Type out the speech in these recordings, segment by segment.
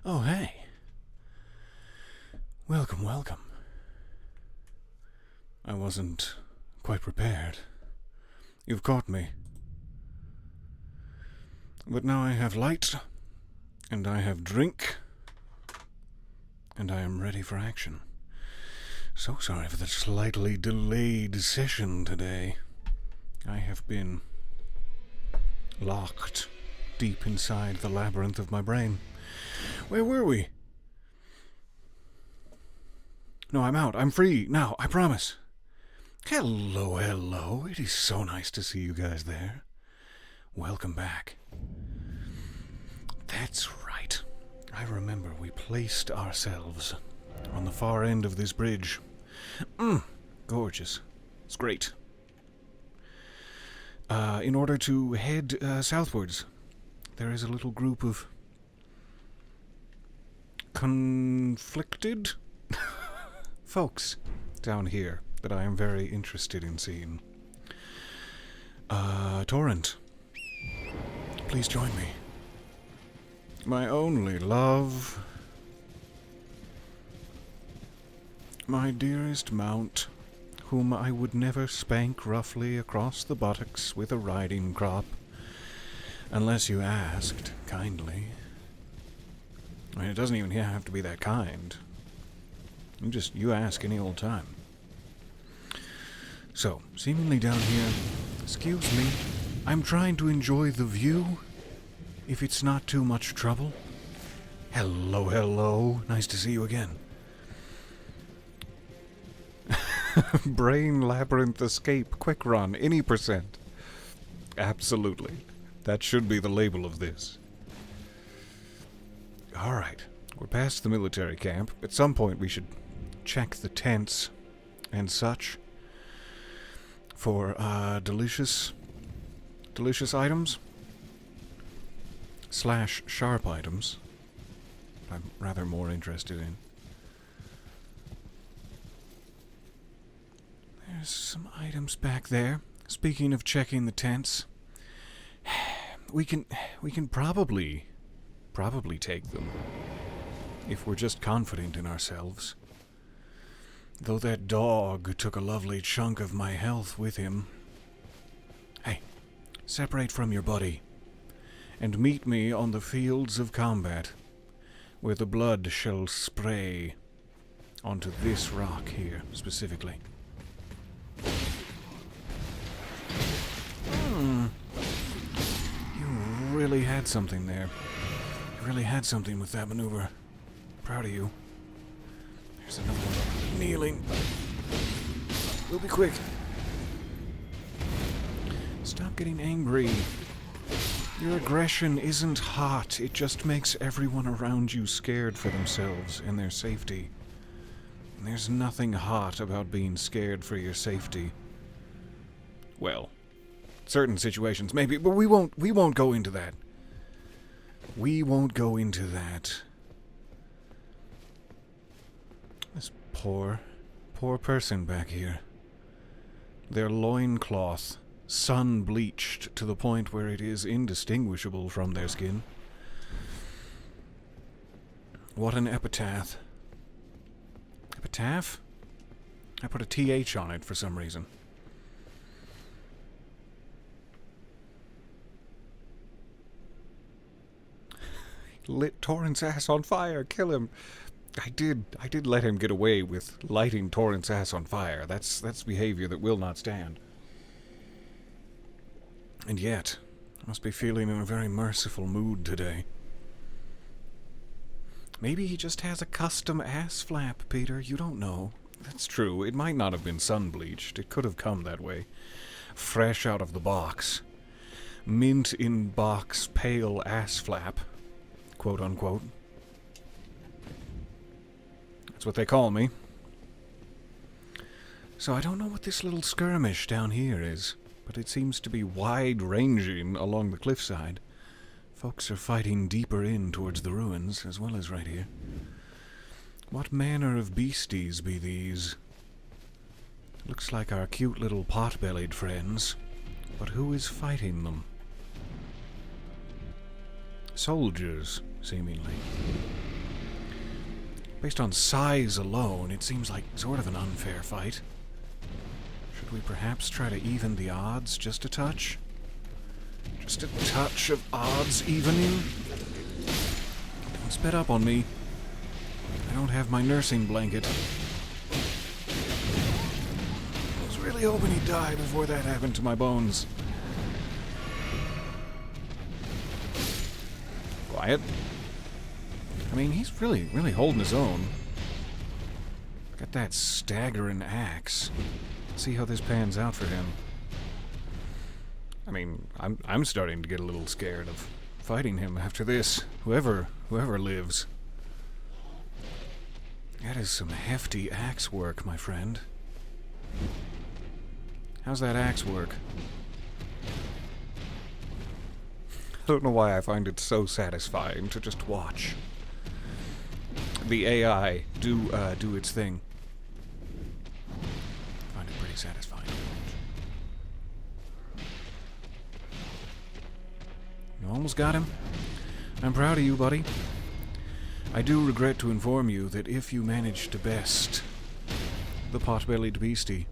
Oh, hey. Welcome, welcome. I wasn't quite prepared. You've caught me. But now I have light, and I have drink, and I am ready for action. So sorry for the slightly delayed session today. I have been locked deep inside the labyrinth of my brain. Where were we? No, I'm out. I'm free now, I promise. Hello, hello. It is so nice to see you guys there. Welcome back. That's right. I remember we placed ourselves on the far end of this bridge. Gorgeous. It's great. In order to head southwards, there is a little group of conflicted folks down here that I am very interested in seeing. Torrent, please join me. My only love. My dearest mount, whom I would never spank roughly across the buttocks with a riding crop, unless you asked kindly. I mean, it doesn't even have to be that kind. You ask any old time. So, seemingly down here, excuse me, I'm trying to enjoy the view, if it's not too much trouble. Hello, hello, nice to see you again. Brain Labyrinth Escape Quick Run, any percent. Absolutely. That should be the label of this. Alright, we're past the military camp. At some point we should check the tents and such for delicious items / sharp items I'm rather more interested in. There's some items back there. Speaking of checking the tents, we can probably take them if we're just confident in ourselves. Though that dog took a lovely chunk of my health with him. Hey, separate from your buddy and meet me on the fields of combat, where the blood shall spray onto this rock here, specifically. You really had something there. You really had something with that maneuver. Proud of you. There's another one. Kneeling. We'll be quick. Stop getting angry. Your aggression isn't hot. It just makes everyone around you scared for themselves and their safety. And there's nothing hot about being scared for your safety. Well, certain situations maybe, but we won't go into that. We won't go into that. This poor person back here. Their loincloth, sun-bleached to the point where it is indistinguishable from their skin. What an epitaph. Epitaph? I put a TH on it for some reason. Lit Torrent's ass on fire. Kill him. I did let him get away with lighting Torrent's ass on fire. That's behavior that will not stand. And yet, I must be feeling in a very merciful mood today. Maybe he just has a custom ass flap, Peter. You don't know. That's true. It might not have been sun-bleached. It could have come that way. Fresh out of the box. Mint in box pale ass flap. Quote unquote. That's what they call me. So I don't know what this little skirmish down here is, but it seems to be wide-ranging along the cliffside. Folks are fighting deeper in towards the ruins, as well as right here. What manner of beasties be these? Looks like our cute little pot-bellied friends, but who is fighting them? Soldiers, seemingly. Based on size alone, it seems like sort of an unfair fight. Should we perhaps try to even the odds just a touch? Just a touch of odds evening? Don't sped up on me. I don't have my nursing blanket. I was really hoping he'd die before that happened to my bones. Quiet. I mean, he's really holding his own. Got that staggering axe. Let's see how this pans out for him. I mean, I'm starting to get a little scared of fighting him after this. Whoever lives. That is some hefty axe work, my friend. How's that axe work? I don't know why I find it so satisfying to just watch the AI do its thing. I find it pretty satisfying to watch. You almost got him. I'm proud of you, buddy. I do regret to inform you that if you manage to best the pot-bellied beastie,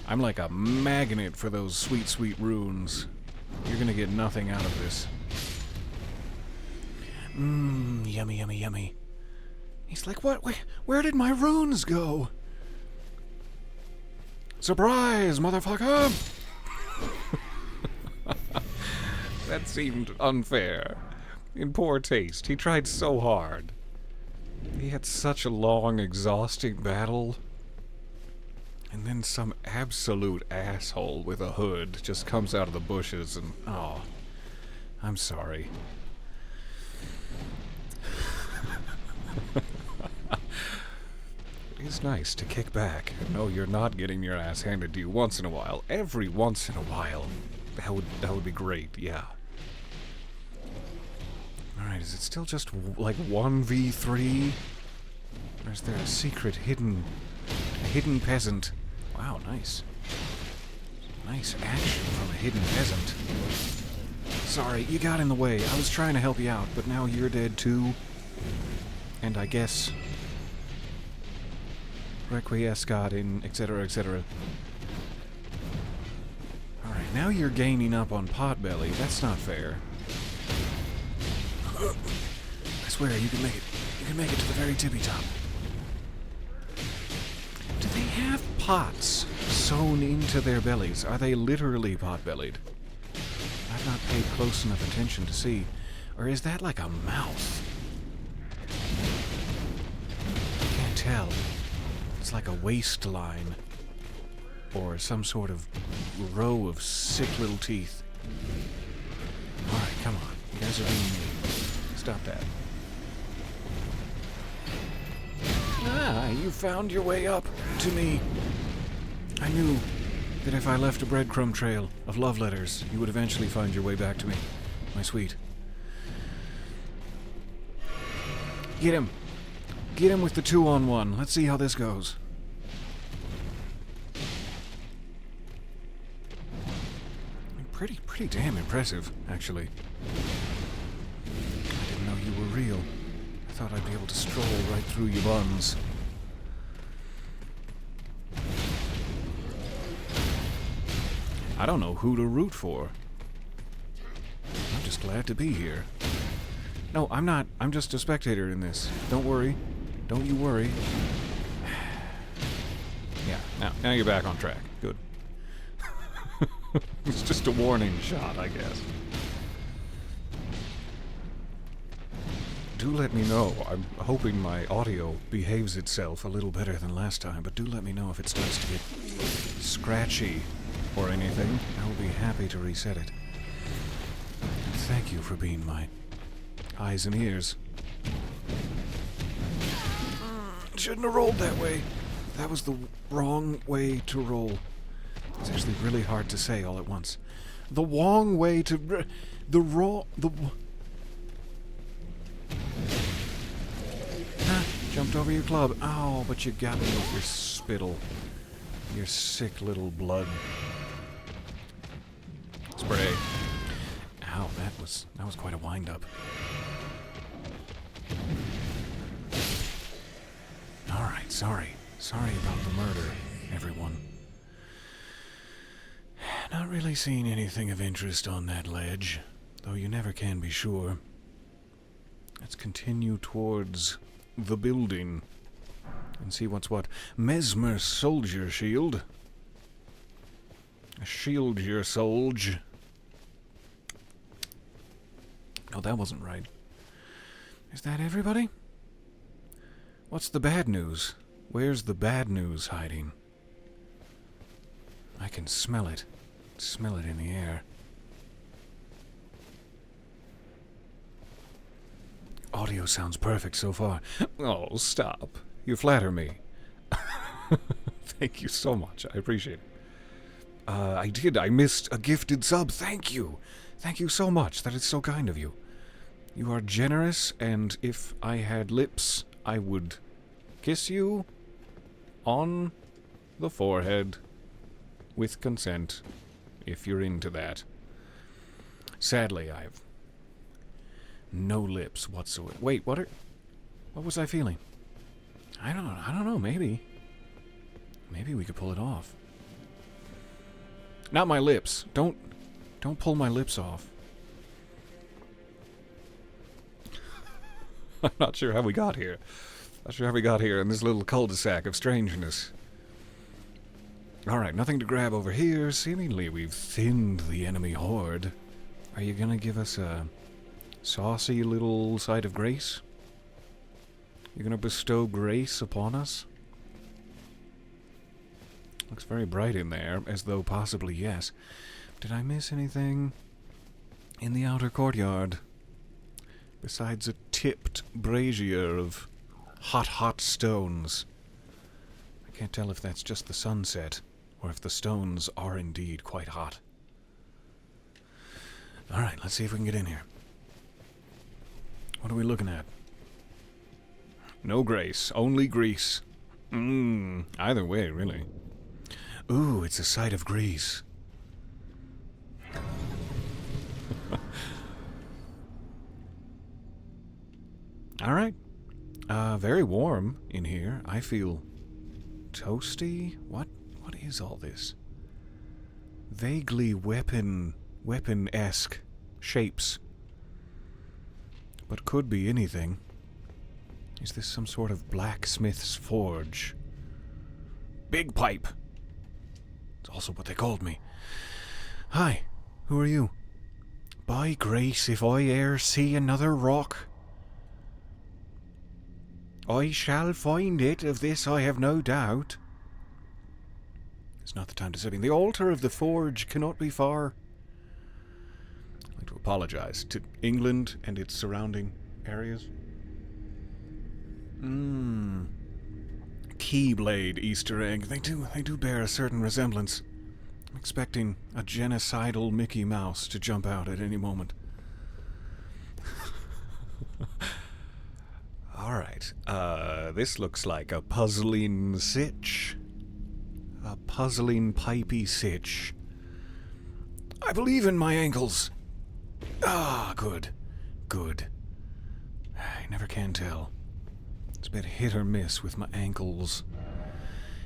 I'm like a magnet for those sweet, sweet runes. You're gonna get nothing out of this. Yummy, yummy, yummy. He's like, what? Where did my runes go? Surprise, motherfucker! That seemed unfair. In poor taste. He tried so hard. He had such a long, exhausting battle. And then some absolute asshole with a hood just comes out of the bushes and... Oh, I'm sorry. It's nice to kick back and know you're not getting your ass handed to you once in a while. Every once in a while. That would be great, yeah. Alright, is it still just like 1v3? Or is there a secret hidden peasant? Wow, nice. Nice action from a hidden peasant. Sorry, you got in the way. I was trying to help you out, but now you're dead too. And I guess... requiescat in etc. etc. Alright, now you're gaining up on Potbelly. That's not fair. I swear, you can make it. You can make it to the very tippy top. Do they have pots sewn into their bellies? Are they literally pot-bellied? I've not paid close enough attention to see. Or is that like a mouth? I can't tell. It's like a waistline. Or some sort of row of sick little teeth. Alright, come on. You guys are being mean. Stop that. Ah, you found your way up to me. I knew that if I left a breadcrumb trail of love letters, you would eventually find your way back to me, my sweet. Get him. Get him with the 2-on-1. Let's see how this goes. Pretty damn impressive, actually. I didn't know you were real. I thought I'd be able to stroll right through your buns. I don't know who to root for. I'm just glad to be here. No, I'm not. I'm just a spectator in this. Don't worry. Don't you worry. Yeah, now you're back on track. Good. It's just a warning shot, I guess. Do let me know. I'm hoping my audio behaves itself a little better than last time, but do let me know if it starts to get scratchy or anything. I will be happy to reset it. And thank you for being my eyes and ears. Shouldn't have rolled that way. That was the wrong way to roll. It's actually really hard to say all at once. The wrong way to... Jumped over your club. Oh, but you got me with your spittle. Your sick little blood. Spray. Ow, that was quite a wind-up. Alright, sorry. Sorry about the murder, everyone. Not really seeing anything of interest on that ledge, though you never can be sure. Let's continue towards the building and see what's what. Mesmer soldier shield. Shield your soldier. Oh, that wasn't right. Is that everybody? What's the bad news? Where's the bad news hiding? I can smell it. Smell it in the air. Audio sounds perfect so far. Oh, stop. You flatter me. Thank you so much. I appreciate it. I did. I missed a gifted sub. Thank you. Thank you so much. That is so kind of you. You are generous, and if I had lips, I would kiss you on the forehead with consent, if you're into that. Sadly, I've no lips whatsoever. Wait, what was I feeling? I don't know, maybe we could pull it off. Not my lips. Don't pull my lips off. I'm not sure how we got here. Not sure how we got here in this little cul-de-sac of strangeness. Alright, nothing to grab over here. Seemingly we've thinned the enemy horde. Are you gonna give us a saucy little sight of grace? You gonna bestow grace upon us? Looks very bright in there, as though possibly yes. Did I miss anything in the outer courtyard? Besides a tipped brazier of hot stones. I can't tell if that's just the sunset, or if the stones are indeed quite hot. Alright, let's see if we can get in here. What are we looking at? No grace, only grease. Either way, really. Ooh, it's a sight of grease. Alright. Very warm in here. I feel toasty. What is all this? Vaguely weapon-esque shapes. But could be anything. Is this some sort of blacksmith's forge? Big pipe. It's also what they called me. Hi, who are you? By grace, if I e'er see another rock, I shall find it, of this I have no doubt. It's not the time to sit in. The altar of the forge cannot be far. I'd like to apologize to England and its surrounding areas. Keyblade Easter egg. They do bear a certain resemblance. I'm expecting a genocidal Mickey Mouse to jump out at any moment. Alright, this looks like a puzzling sitch. A puzzling pipey sitch. I believe in my ankles. Ah, good. Good. I never can tell. It's a bit hit or miss with my ankles.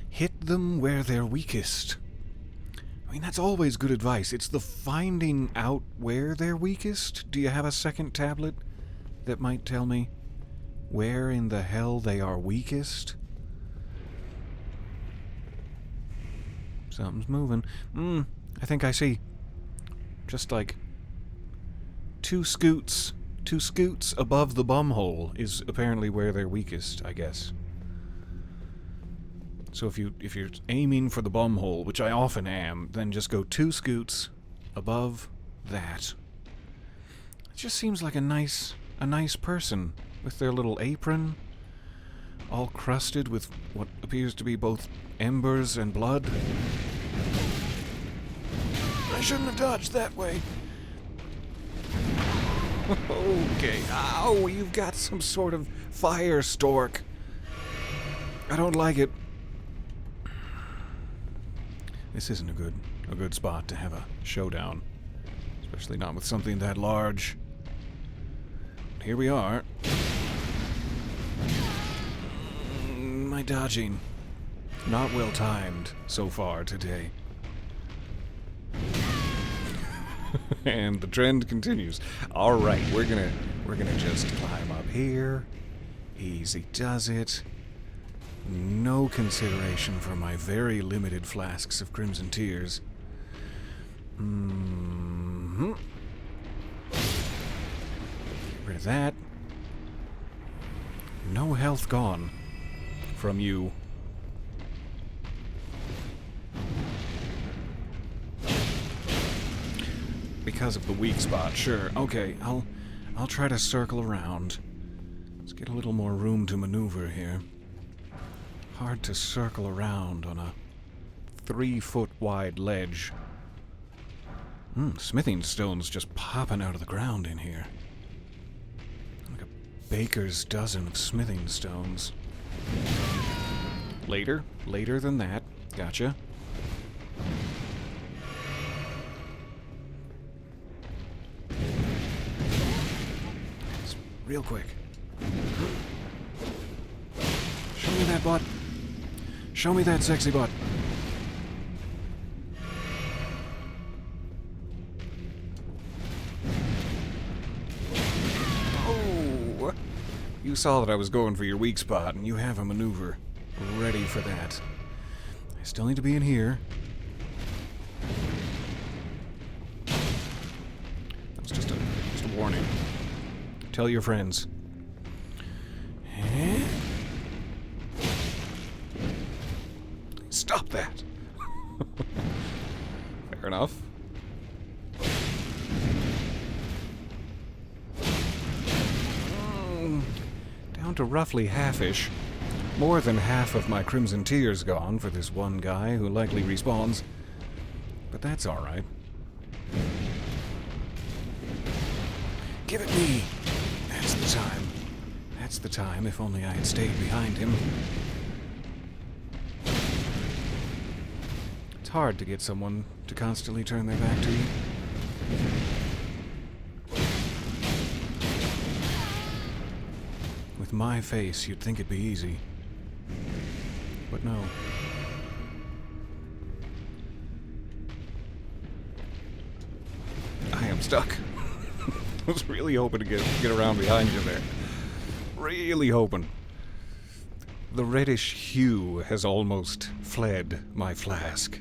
Hit them where they're weakest. I mean, that's always good advice. It's the finding out where they're weakest. Do you have a second tablet that might tell me where in the hell they are weakest? Something's moving. I think I see. Just like two scoots above the bumhole is apparently where they're weakest, I guess. So if you're aiming for the bumhole, which I often am, then just go 2 scoots above that. It just seems like a nice person with their little apron, all crusted with what appears to be both embers and blood. I shouldn't have dodged that way. Okay. Ow, you've got some sort of fire stork. I don't like it. This isn't a good spot to have a showdown. Especially not with something that large. Here we are. my dodging? Not well timed so far today. And the trend continues. All right, we're gonna just climb up here. Easy does it. No consideration for my very limited flasks of Crimson Tears. Get rid of that. No health gone from you. Because of the weak spot, sure. Okay, I'll try to circle around. Let's get a little more room to maneuver here. Hard to circle around on a 3-foot wide ledge. Smithing stones just popping out of the ground in here. Like a baker's dozen of smithing stones. Later than that. Gotcha. Real quick. Show me that butt. Show me that sexy butt. Oh! You saw that I was going for your weak spot, and you have a maneuver ready for that. I still need to be in here. That was just a warning. Tell your friends. Stop that! Fair enough. Down to roughly half-ish. More than half of my Crimson Tears gone for this one guy who likely respawns. But that's alright. Give it me! That's the time. That's the time, if only I had stayed behind him. It's hard to get someone to constantly turn their back to you. With my face, you'd think it'd be easy. But no. I am stuck. I was really hoping to get around behind you there. Really hoping. The reddish hue has almost fled my flask.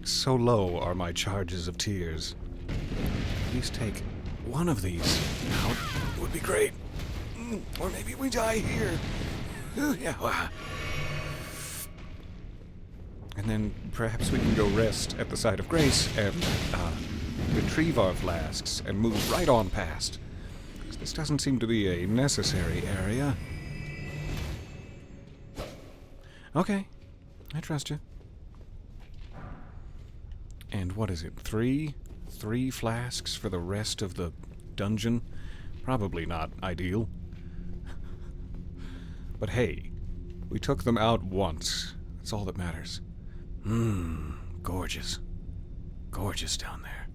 So low are my charges of tears. At least take one of these out would be great. Or maybe we die here. Yeah. And then perhaps we can go rest at the site of grace and retrieve our flasks and move right on past. This doesn't seem to be a necessary area. Okay, I trust you. And what is it, 3 flasks for the rest of the dungeon? Probably not ideal. But hey, we took them out once. That's all that matters. Gorgeous. Gorgeous down there.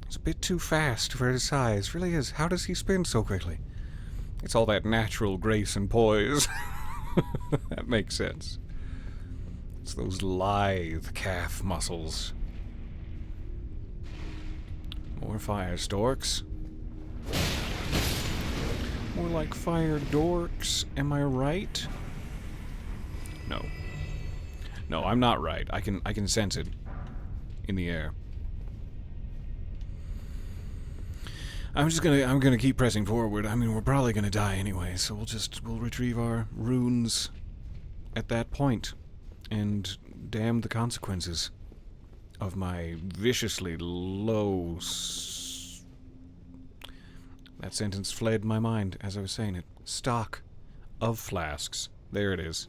It's a bit too fast for his size, really is. How does he spin so quickly? It's all that natural grace and poise. That makes sense. It's those lithe calf muscles. More fire storks. More like fire dorks, am I right? No. No, I'm not right. I can sense it in the air. I'm gonna keep pressing forward. I mean, we're probably gonna die anyway, so we'll retrieve our runes at that point. And damn the consequences of my viciously low that sentence fled my mind as I was saying it. Stock of flasks. There it is.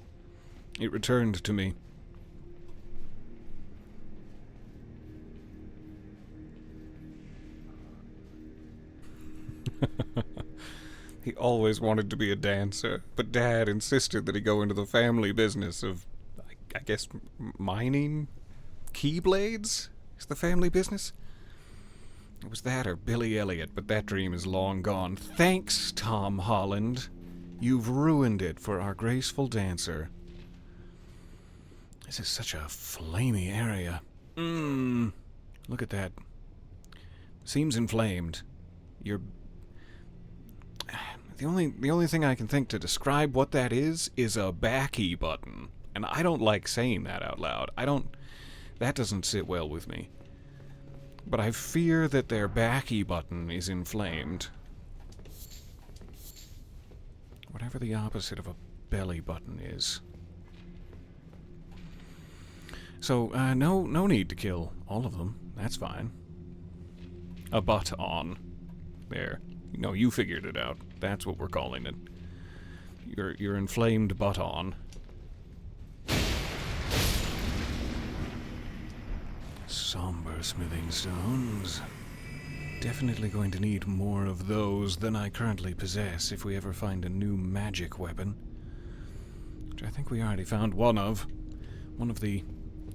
It returned to me. He always wanted to be a dancer, but Dad insisted that he go into the family business of, I guess, mining? Keyblades? Is the family business? It was that or Billy Elliot, but that dream is long gone. Thanks, Tom Holland. You've ruined it for our graceful dancer. This is such a flamey area. Look at that. Seems inflamed. You're... The only thing I can think to describe what that is a backy button. And I don't like saying that out loud. That doesn't sit well with me. But I fear that their backy button is inflamed. Whatever the opposite of a belly button is. So, no need to kill all of them. That's fine. A butt on. There. No, you figured it out. That's what we're calling it. Your inflamed butt on. Somber smithing stones. Definitely going to need more of those than I currently possess if we ever find a new magic weapon. Which I think we already found one of. One of the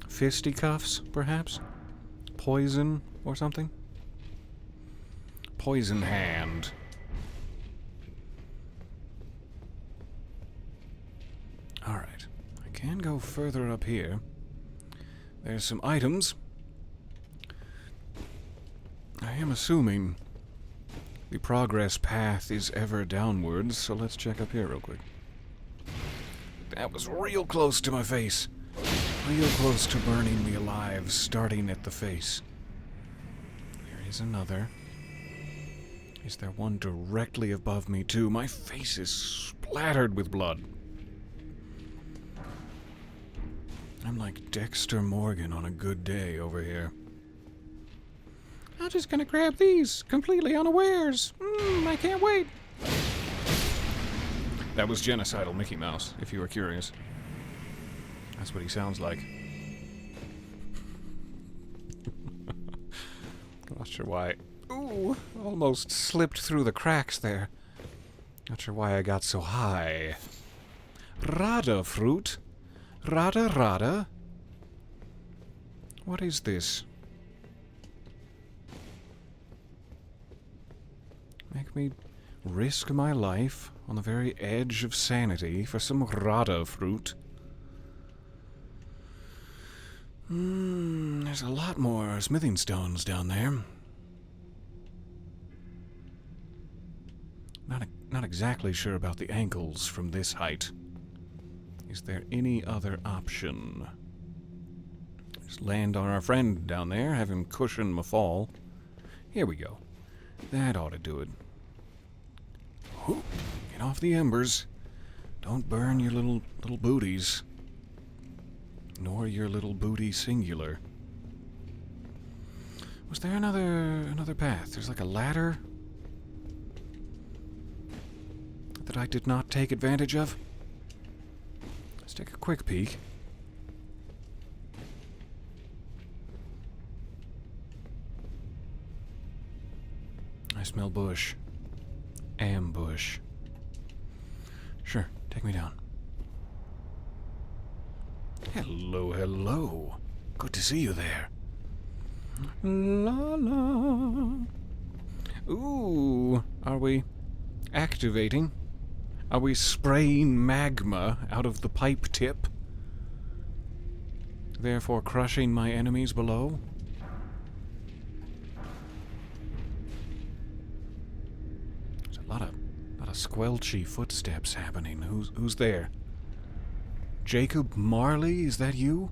fisticuffs, perhaps? Poison or something? Poison hand. Alright. I can go further up here. There's some items. I am assuming the progress path is ever downwards, so let's check up here real quick. That was real close to my face. Real close to burning me alive, starting at the face. There is another. Is there one directly above me, too? My face is splattered with blood. I'm like Dexter Morgan on a good day over here. I'm just gonna grab these, completely unawares. I can't wait. That was genocidal Mickey Mouse, if you were curious. That's what he sounds like. Not sure why. Ooh, almost slipped through the cracks there. Not sure why I got so high. Rada fruit. Rada rada. What is this? Make me risk my life on the very edge of sanity for some rada fruit. There's a lot more smithing stones down there. Not exactly sure about the ankles from this height. Is there any other option? Just land on our friend down there, have him cushion my fall. Here we go. That ought to do it. Whew. Get off the embers. Don't burn your little booties. Nor your little booty singular. Was there another path? There's like a ladder that I did not take advantage of. Let's take a quick peek. I smell bush. Ambush. Sure, take me down. Hello, hello. Good to see you there. La la. Ooh, are we activating? Are we spraying magma out of the pipe tip? Therefore crushing my enemies below? There's a lot of squelchy footsteps happening. Who's there? Jacob Marley, is that you?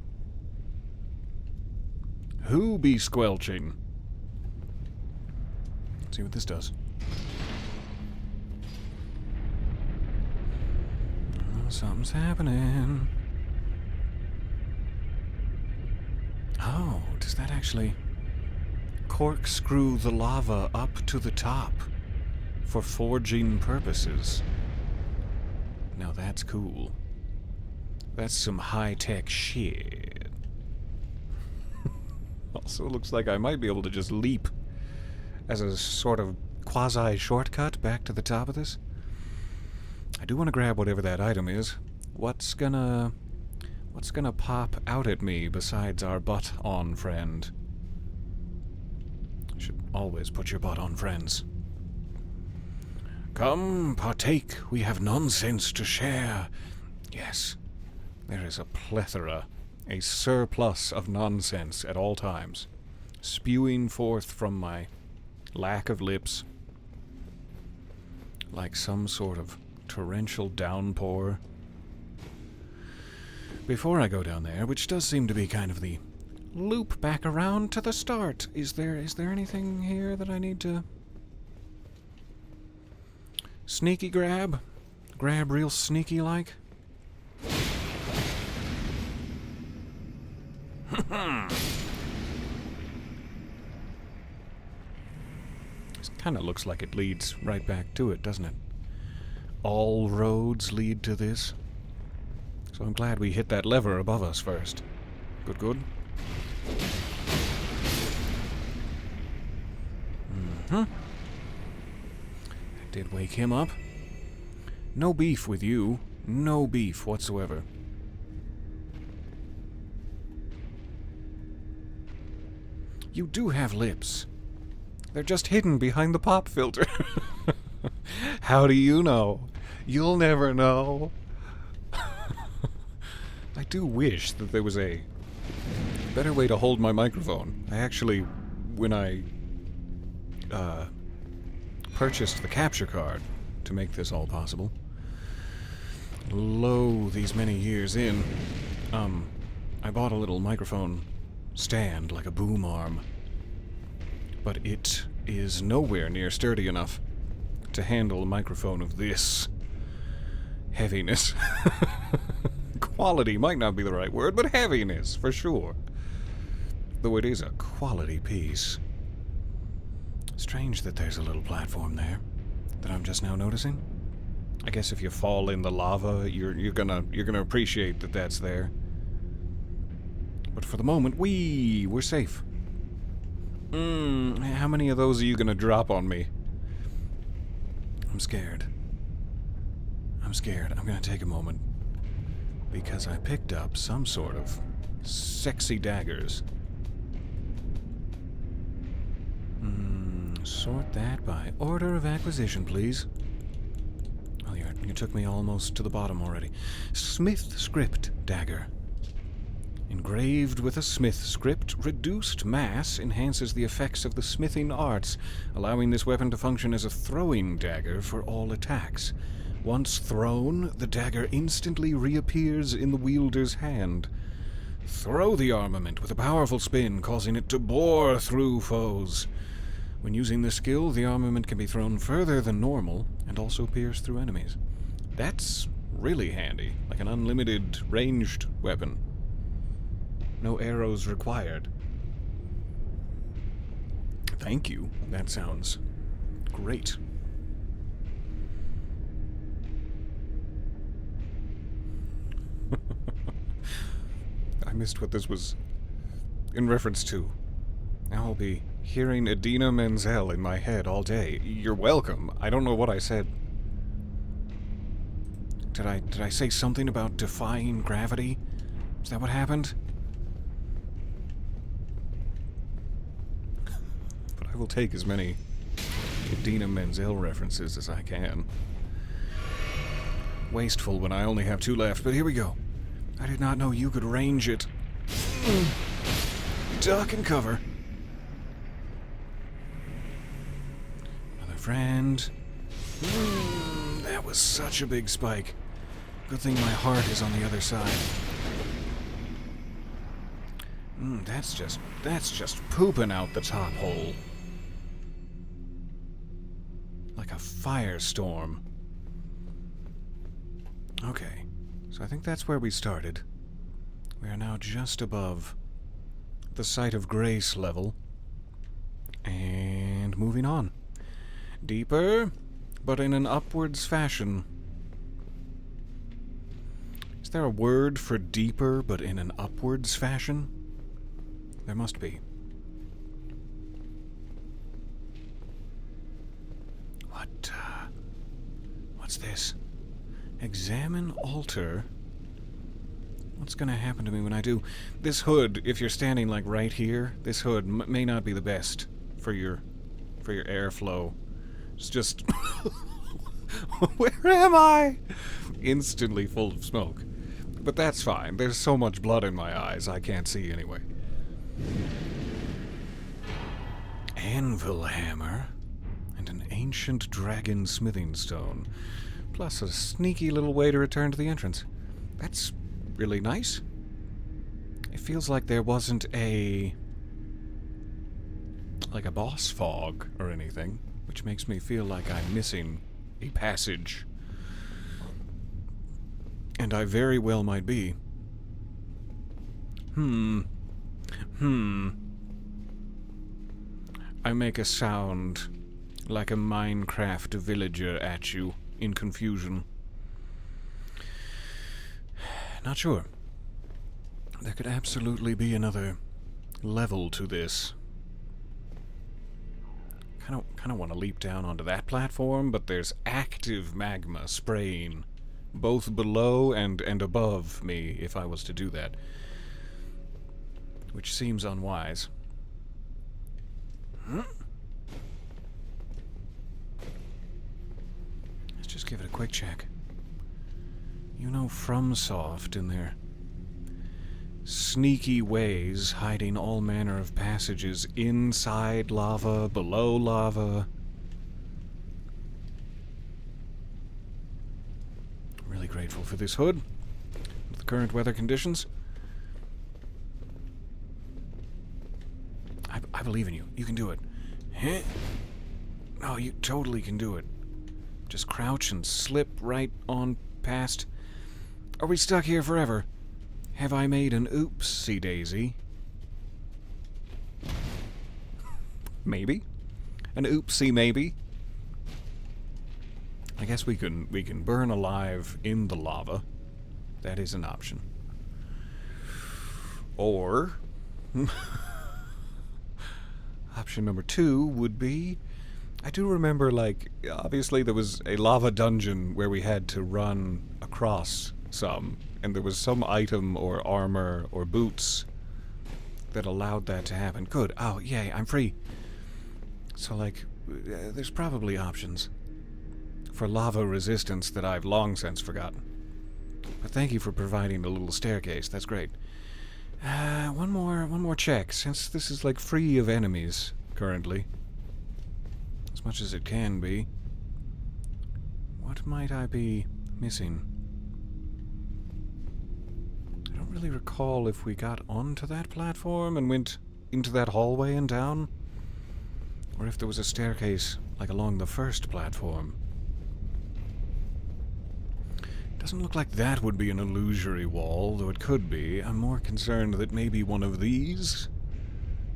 Who be squelching? Let's see what this does. Oh, something's happening. Oh, does that actually corkscrew the lava up to the top for forging purposes? Now that's cool. That's some high-tech shit. Also looks like I might be able to just leap as a sort of quasi-shortcut back to the top of this. I do want to grab whatever that item is. What's gonna pop out at me besides our butt-on friend? You should always put your butt on friends. Come, partake, we have nonsense to share. Yes, there is a plethora, a surplus of nonsense at all times, spewing forth from my lack of lips, like some sort of torrential downpour. Before I go down there, which does seem to be kind of the loop back around to the start, is there anything here that I need to sneaky grab? Grab real sneaky like? This kind of looks like it leads right back to it, doesn't it? All roads lead to this. So I'm glad we hit that lever above us first. Good, good. I did wake him up. No beef with you. No beef whatsoever. You do have lips. They're just hidden behind the pop filter. How do you know? You'll never know. I do wish that there was a better way to hold my microphone. I actually, when I purchased the capture card to make this all possible, lo, these many years in, I bought a little microphone stand, like a boom arm, but it is nowhere near sturdy enough to handle a microphone of this heaviness. Quality might not be the right word, but heaviness, for sure. Though it is a quality piece. Strange that there's a little platform there that I'm just now noticing. I guess if you fall in the lava, you're gonna appreciate that that's there. But for the moment, we're safe. How many of those are you gonna drop on me? I'm scared. I'm gonna take a moment, because I picked up some sort of sexy daggers. Sort that by order of acquisition, please. Well, you took me almost to the bottom already. Smith script dagger. Engraved with a smith script, reduced mass enhances the effects of the smithing arts, allowing this weapon to function as a throwing dagger for all attacks. Once thrown, the dagger instantly reappears in the wielder's hand. Throw the armament with a powerful spin, causing it to bore through foes. When using this skill, the armament can be thrown further than normal and also pierce through enemies. That's really handy, like an unlimited ranged weapon. No arrows required. Thank you. That sounds great. I missed what this was in reference to. Now I'll be hearing Idina Menzel in my head all day. You're welcome. I don't know what I said. Did I say something about defying gravity? Is that what happened? But I will take as many Idina Menzel references as I can. Wasteful when I only have 2 left, but here we go. I did not know you could range it. Duck and cover. Another friend. That was such a big spike. Good thing my heart is on the other side. That's just pooping out the top hole. Like a firestorm. Okay, so I think that's where we started. We are now just above the Site of Grace level. And moving on. Deeper, but in an upwards fashion. Is there a word for deeper, but in an upwards fashion? There must be. What's this? Examine altar. What's gonna happen to me when I do? This hood, if you're standing like right here, this hood may not be the best for your airflow. It's just Where am I? Instantly full of smoke. But that's fine. There's so much blood in my eyes, I can't see anyway. Anvil hammer and an ancient dragon smithing stone, plus a sneaky little way to return to the entrance. That's really nice. It feels like there wasn't a boss fog or anything, which makes me feel like I'm missing a passage. And I very well might be. I make a sound like a Minecraft villager at you in confusion. Not sure. There could absolutely be another level to this. Kind of want to leap down onto that platform, but there's active magma spraying both below and above me if I was to do that, which seems unwise. Let's just give it a quick check. You know FromSoft in their sneaky ways, hiding all manner of passages inside lava, below lava. Really grateful for this hood, with the current weather conditions. I believe in you. You can do it. Huh? Oh, you totally can do it. Just crouch and slip right on past. Are we stuck here forever? Have I made an oopsie daisy? Maybe. An oopsie maybe. I guess we can burn alive in the lava. That is an option. Or option number 2 would be, I do remember, like, obviously there was a lava dungeon where we had to run across some, and there was some item or armor or boots that allowed that to happen. Good. Oh, yay, I'm free. So, like, there's probably options for lava resistance that I've long since forgotten. But thank you for providing a little staircase. That's great. One more check, since this is, like, free of enemies currently. As much as it can be. What might I be missing? I don't really recall if we got onto that platform and went into that hallway and down, or if there was a staircase, like, along the first platform. Doesn't look like that would be an illusory wall, though it could be. I'm more concerned that maybe one of these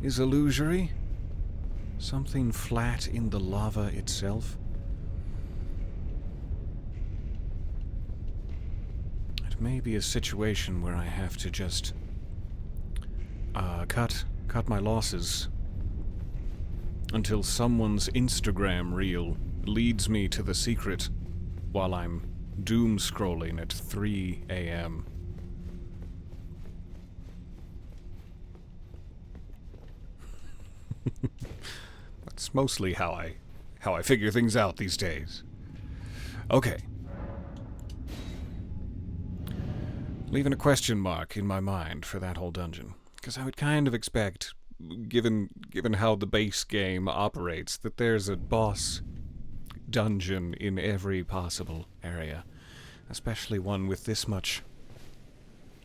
is illusory. Something flat in the lava itself. It may be a situation where I have to just cut my losses until someone's Instagram reel leads me to the secret while I'm doom scrolling at 3 a.m. That's mostly how I figure things out these days. Okay. Leaving a question mark in my mind for that whole dungeon, because I would kind of expect, given how the base game operates, that there's a boss dungeon in every possible area, especially one with this much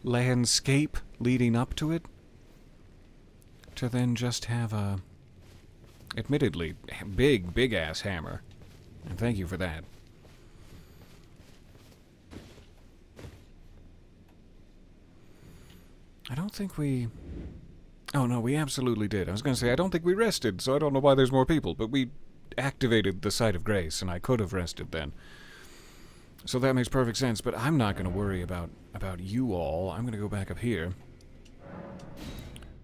landscape leading up to it, to then just have a admittedly big ass hammer, and thank you for that. I don't think we... Oh no, we absolutely did. I was going to say, I don't think we rested, so I don't know why there's more people, but we activated the Site of Grace, and I could have rested then. So that makes perfect sense, but I'm not going to worry about you all. I'm going to go back up here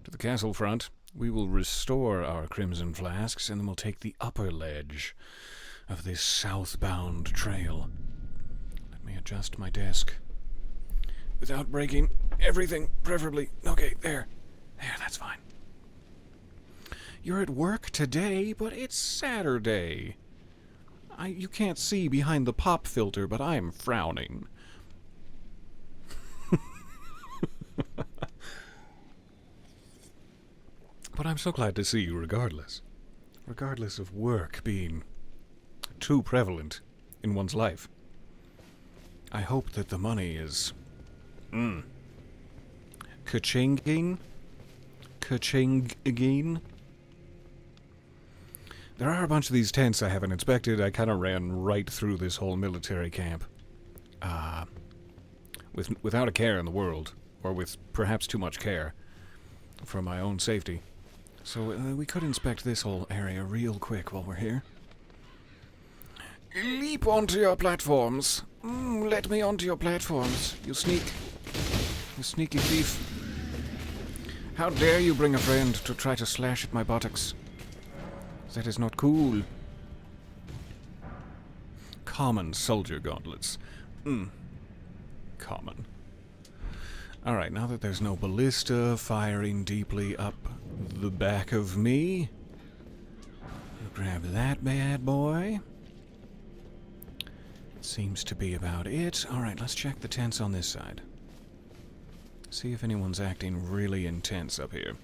to the castle front. We will restore our crimson flasks, and then we'll take the upper ledge of this southbound trail. Let me adjust my desk without breaking everything, preferably. Okay, there, that's fine. You're at work today, but it's Saturday. You can't see behind the pop filter, but I'm frowning. But I'm so glad to see you regardless. Regardless of work being too prevalent in one's life. I hope that the money is... Ka-chinging? Ka-chinging? There are a bunch of these tents I haven't inspected. I kind of ran right through this whole military camp. Without a care in the world. Or with perhaps too much care. For my own safety. So we could inspect this whole area real quick while we're here. Leap onto your platforms. Let me onto your platforms. You sneaky thief. How dare you bring a friend to try to slash at my buttocks? That is not cool. Common soldier gauntlets. Common. Alright, now that there's no ballista firing deeply up the back of me, I'll grab that bad boy. Seems to be about it. Alright, let's check the tents on this side. See if anyone's acting really intense up here.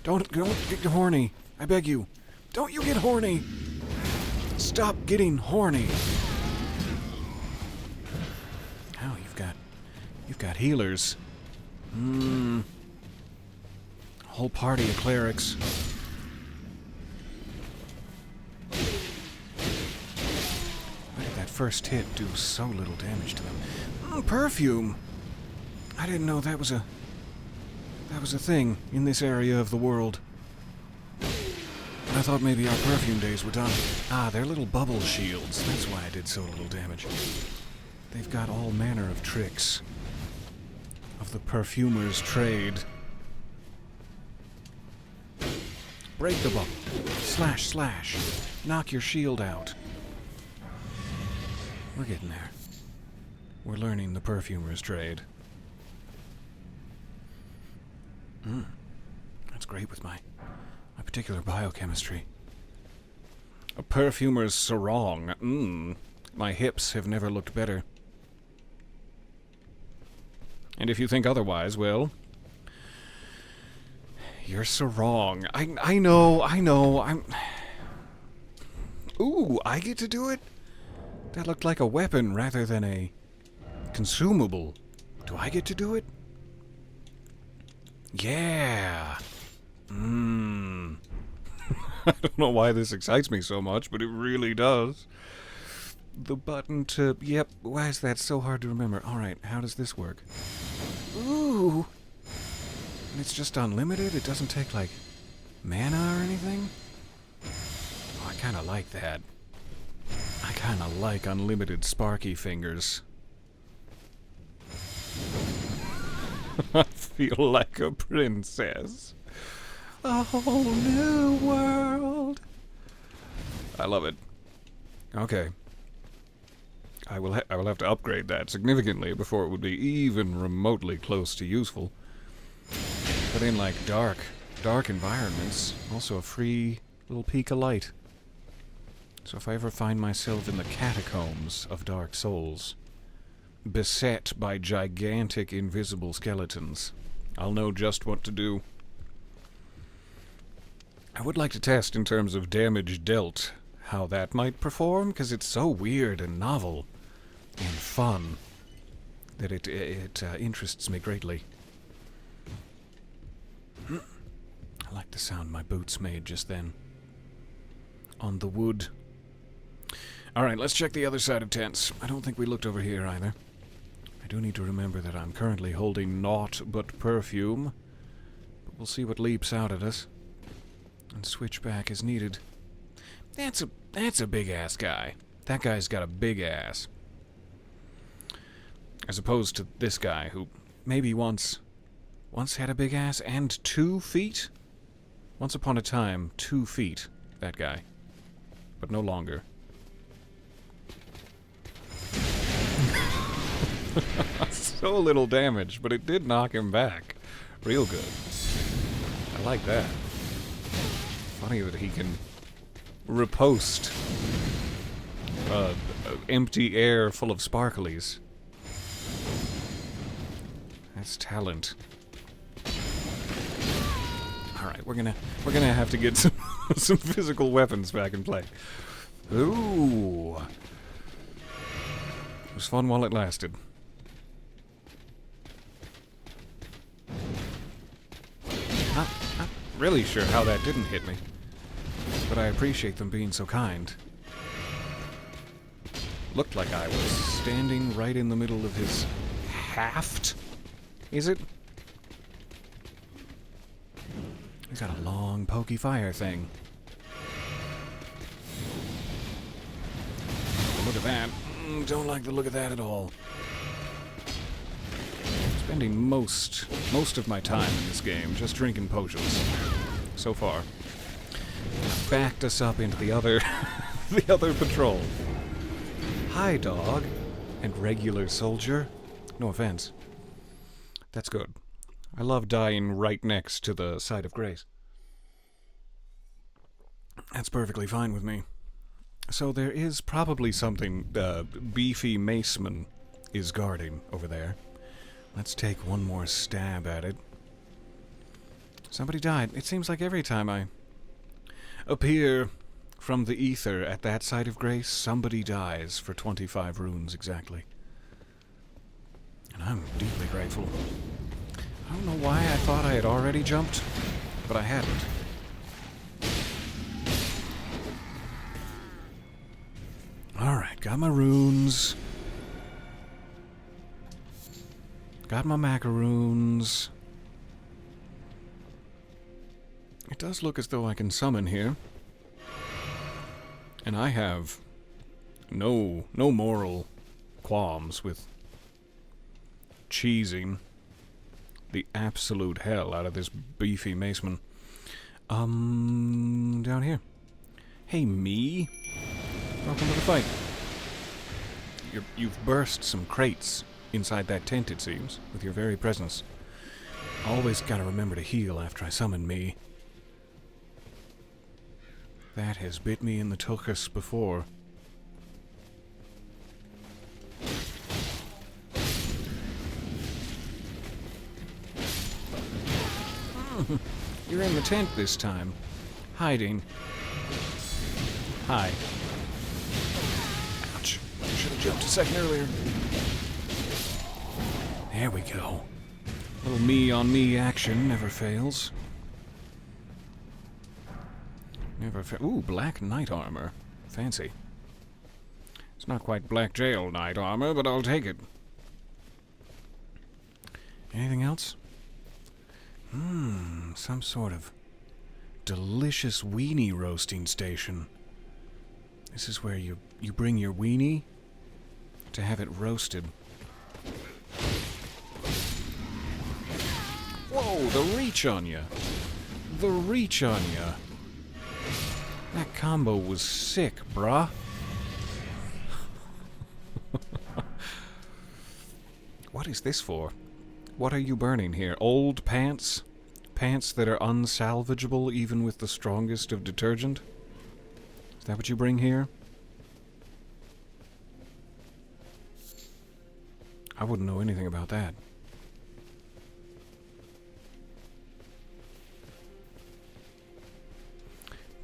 Don't get horny. I beg you. Don't you get horny. Stop getting horny. Oh, you've got healers. Whole party of clerics. Why did that first hit do so little damage to them? Perfume. I didn't know that was a thing in this area of the world. I thought maybe our perfume days were done. Ah, they're little bubble shields. That's why I did so little damage. They've got all manner of tricks of the perfumer's trade. Break the bubble. Slash, slash. Knock your shield out. We're getting there. We're learning the perfumer's trade. That's great with my particular biochemistry. A perfumer's sarong. My hips have never looked better. And if you think otherwise, well, you're sarong. I know. Ooh, I get to do it? That looked like a weapon rather than a consumable. Do I get to do it? Yeah. I don't know why this excites me so much, but it really does. The button to... Yep, why is that so hard to remember? Alright, how does this work? Ooh. And it's just unlimited? It doesn't take, like, mana or anything? Oh, I kind of like that. I kind of like unlimited sparky fingers. I feel like a princess. A whole new world. I love it. Okay. I will have to upgrade that significantly before it would be even remotely close to useful. But in like dark environments, also a free little peak of light. So if I ever find myself in the catacombs of Dark Souls, beset by gigantic invisible skeletons, I'll know just what to do. I would like to test in terms of damage dealt how that might perform, because it's so weird and novel and fun that it interests me greatly. I like the sound my boots made just then. On the wood. Alright, let's check the other side of tents. I don't think we looked over here either. I do need to remember that I'm currently holding naught but perfume. But we'll see what leaps out at us. And switch back as needed. That's a big-ass guy. That guy's got a big ass. As opposed to this guy, who maybe once had a big ass and 2 feet? Once upon a time, 2 feet, that guy. But no longer. So little damage, but it did knock him back. Real good. I like that. Funny that he can riposte. Empty air full of sparklies. That's talent. Alright, we're gonna have to get some physical weapons back in play. Ooh. It was fun while it lasted. Not really sure how that didn't hit me, but I appreciate them being so kind. Looked like I was standing right in the middle of his haft. Is it? He's got a long, pokey fire thing. Look at that. Don't like the look of that at all. Spending most of my time in this game just drinking potions. So far. Backed us up into the other the other patrol. Hi, dog. And regular soldier. No offense. That's good. I love dying right next to the site of grace. That's perfectly fine with me. So there is probably something beefy maceman is guarding over there. Let's take one more stab at it. Somebody died. It seems like every time I appear from the ether at that site of grace, somebody dies for 25 runes exactly. And I'm deeply grateful. I don't know why I thought I had already jumped, but I hadn't. Alright, got my runes. Got my macaroons. It does look as though I can summon here. And I have no moral qualms with cheesing the absolute hell out of this beefy maceman. Down here. Hey, me. Welcome to the fight. You've burst some crates inside that tent, it seems, with your very presence. Always gotta remember to heal after I summon me. That has bit me in the tuchus before. You're in the tent this time. Hiding. Hi. Ouch. Should have jumped a second earlier. There we go. Little me-on-me action never fails. Ooh, black knight armor. Fancy. It's not quite black jail knight armor, but I'll take it. Anything else? Some sort of delicious weenie roasting station. This is where you bring your weenie to have it roasted. Whoa, the reach on ya. The reach on ya. That combo was sick, bruh. What is this for? What are you burning here? Old pants? Pants that are unsalvageable even with the strongest of detergent? Is that what you bring here? I wouldn't know anything about that.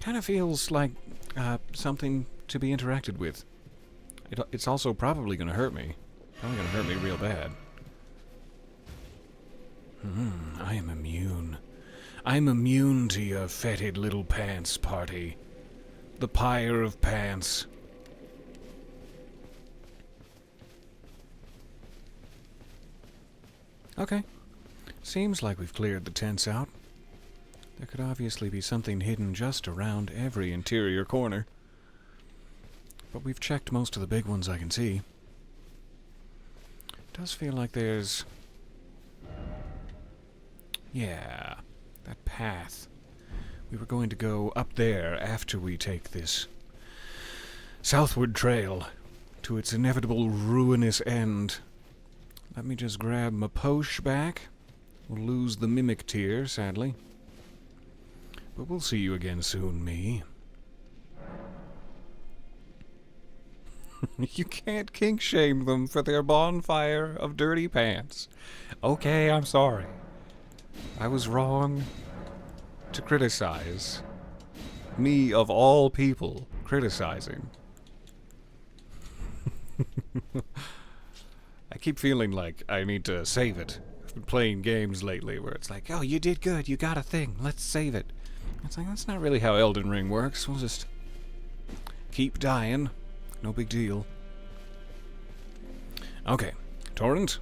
Kind of feels like something to be interacted with. It's also probably going to hurt me. Probably going to hurt me real bad. I am immune. I'm immune to your fetid little pants party. The pyre of pants. Okay. Seems like we've cleared the tents out. There could obviously be something hidden just around every interior corner. But we've checked most of the big ones I can see. It does feel like there's... Yeah, that path. We were going to go up there after we take this southward trail to its inevitable ruinous end. Let me just grab my posh back. We'll lose the mimic tier, sadly. But we'll see you again soon, me. You can't kink shame them for their bonfire of dirty pants. Okay, I'm sorry. I was wrong to criticize. Me, of all people, criticizing. I keep feeling like I need to save it. I've been playing games lately where it's like, oh, you did good, you got a thing, let's save it. It's like, that's not really how Elden Ring works. We'll just keep dying. No big deal. Okay, Torrent,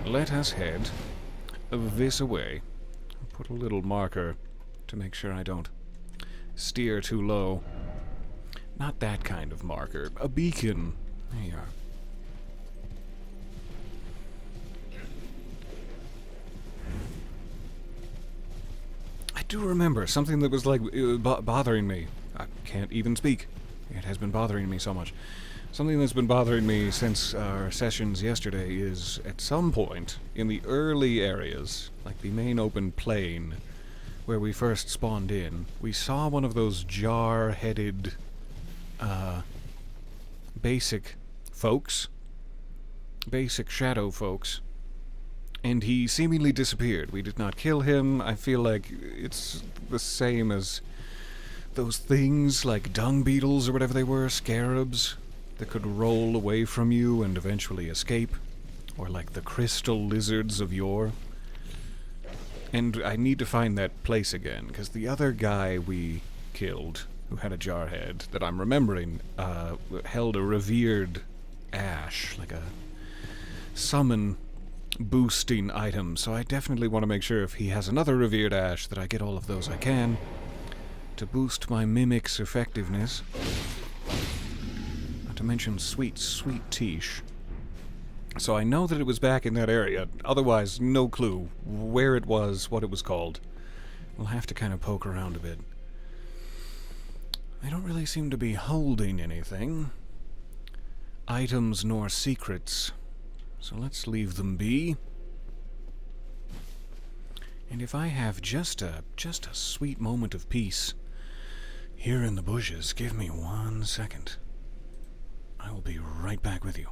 let us head this away. I'll put a little marker to make sure I don't steer too low. Not that kind of marker. A beacon. There you are. I do remember something that was like bothering me. I can't even speak. It has been bothering me so much. Something that's been bothering me since our sessions yesterday is, at some point, in the early areas, like the main open plain, where we first spawned in, we saw one of those jar-headed, basic folks. Basic shadow folks. And he seemingly disappeared. We did not kill him. I feel like it's the same as those things, like dung beetles or whatever they were, scarabs, that could roll away from you and eventually escape. Or like the crystal lizards of yore. And I need to find that place again, because the other guy we killed, who had a jar head, that I'm remembering, held a revered ash, like a summon boosting item, so I definitely want to make sure if he has another revered ash that I get all of those I can to boost my mimic's effectiveness. Not to mention sweet, sweet Tish. So I know that it was back in that area, otherwise no clue where it was, what it was called. We'll have to kind of poke around a bit. I don't really seem to be holding anything. Items nor secrets. So let's leave them be. And if I have just a sweet moment of peace here in the bushes, give me 1 second. I will be right back with you.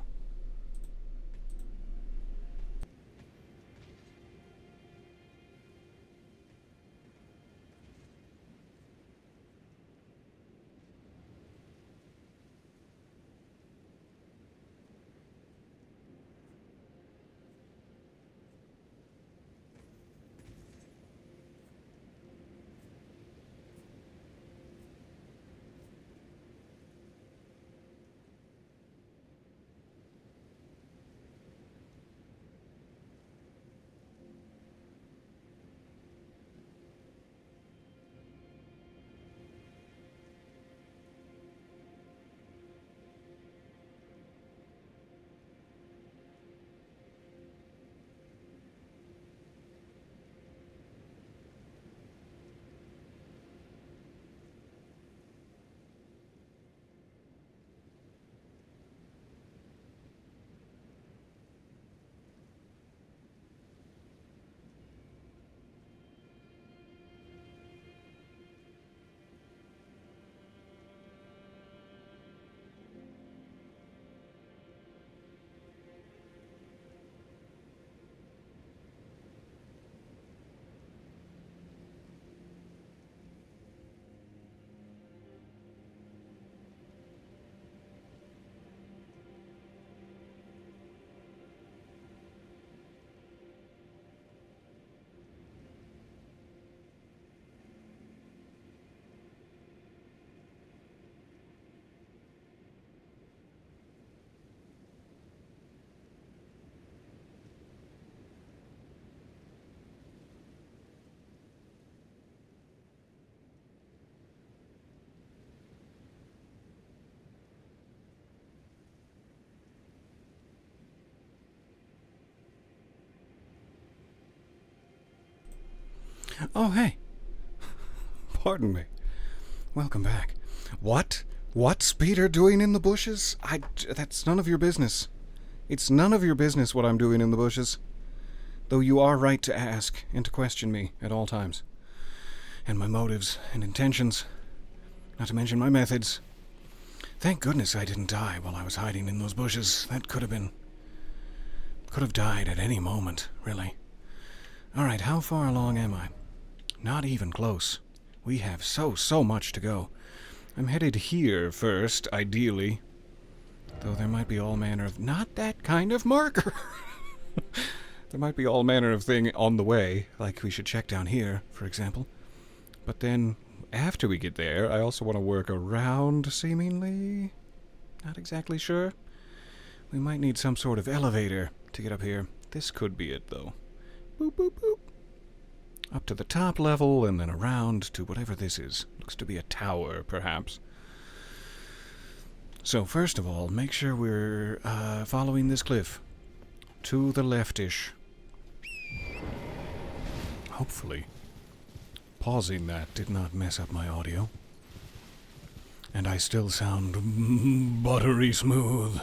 Oh, hey. Pardon me. Welcome back. What? What's Peter doing in the bushes? That's none of your business. It's none of your business what I'm doing in the bushes. Though you are right to ask and to question me at all times. And my motives and intentions. Not to mention my methods. Thank goodness I didn't die while I was hiding in those bushes. That could have died at any moment, really. Alright, how far along am I? Not even close. We have so much to go. I'm headed here first, ideally. Though there might be all manner of... Not that kind of marker! There might be all manner of thing on the way, like we should check down here, for example. But then, after we get there, I also want to work around, seemingly. Not exactly sure. We might need some sort of elevator to get up here. This could be it, though. Boop, boop, boop. Up to the top level, and then around to whatever this is. Looks to be a tower, perhaps. So, first of all, make sure we're following this cliff. To the leftish. Hopefully. Pausing that did not mess up my audio. And I still sound buttery smooth.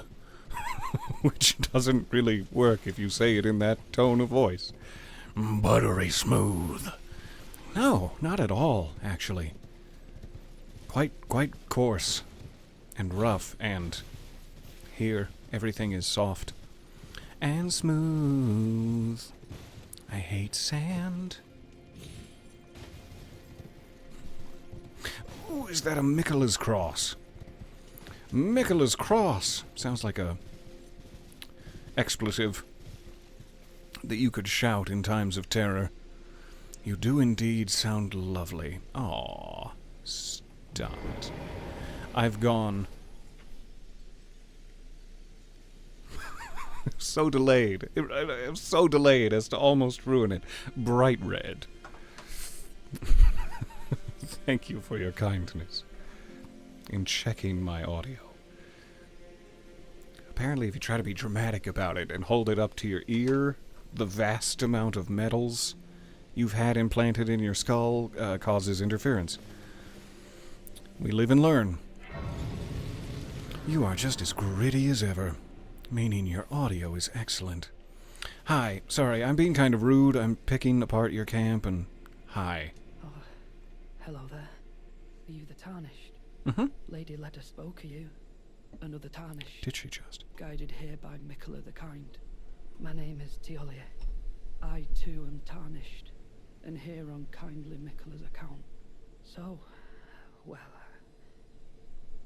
Which doesn't really work if you say it in that tone of voice. Buttery smooth. No, not at all, actually. Quite coarse. And rough, and here everything is soft. And smooth. I hate sand. Ooh, is that a Michaela's cross? Michaela's cross! Sounds like a expletive that you could shout in times of terror. You do indeed sound lovely. Aww. Stop it. I've gone... so delayed. I'm so delayed as to almost ruin it. Bright red. Thank you for your kindness in checking my audio. Apparently, if you try to be dramatic about it and hold it up to your ear, the vast amount of metals you've had implanted in your skull causes interference. We live and learn. You are just as gritty as ever, meaning your audio is excellent. Hi, sorry, I'm being kind of rude. I'm picking apart your camp and... Hi. Oh, hello there. Are you the Tarnished? Mm-hmm. Lady Leda spoke, are you? Another Tarnished. Did she just? Guided here by Michaela the Kind. My name is Teolia. I too am Tarnished, and here on kindly Michaela's account. So, well,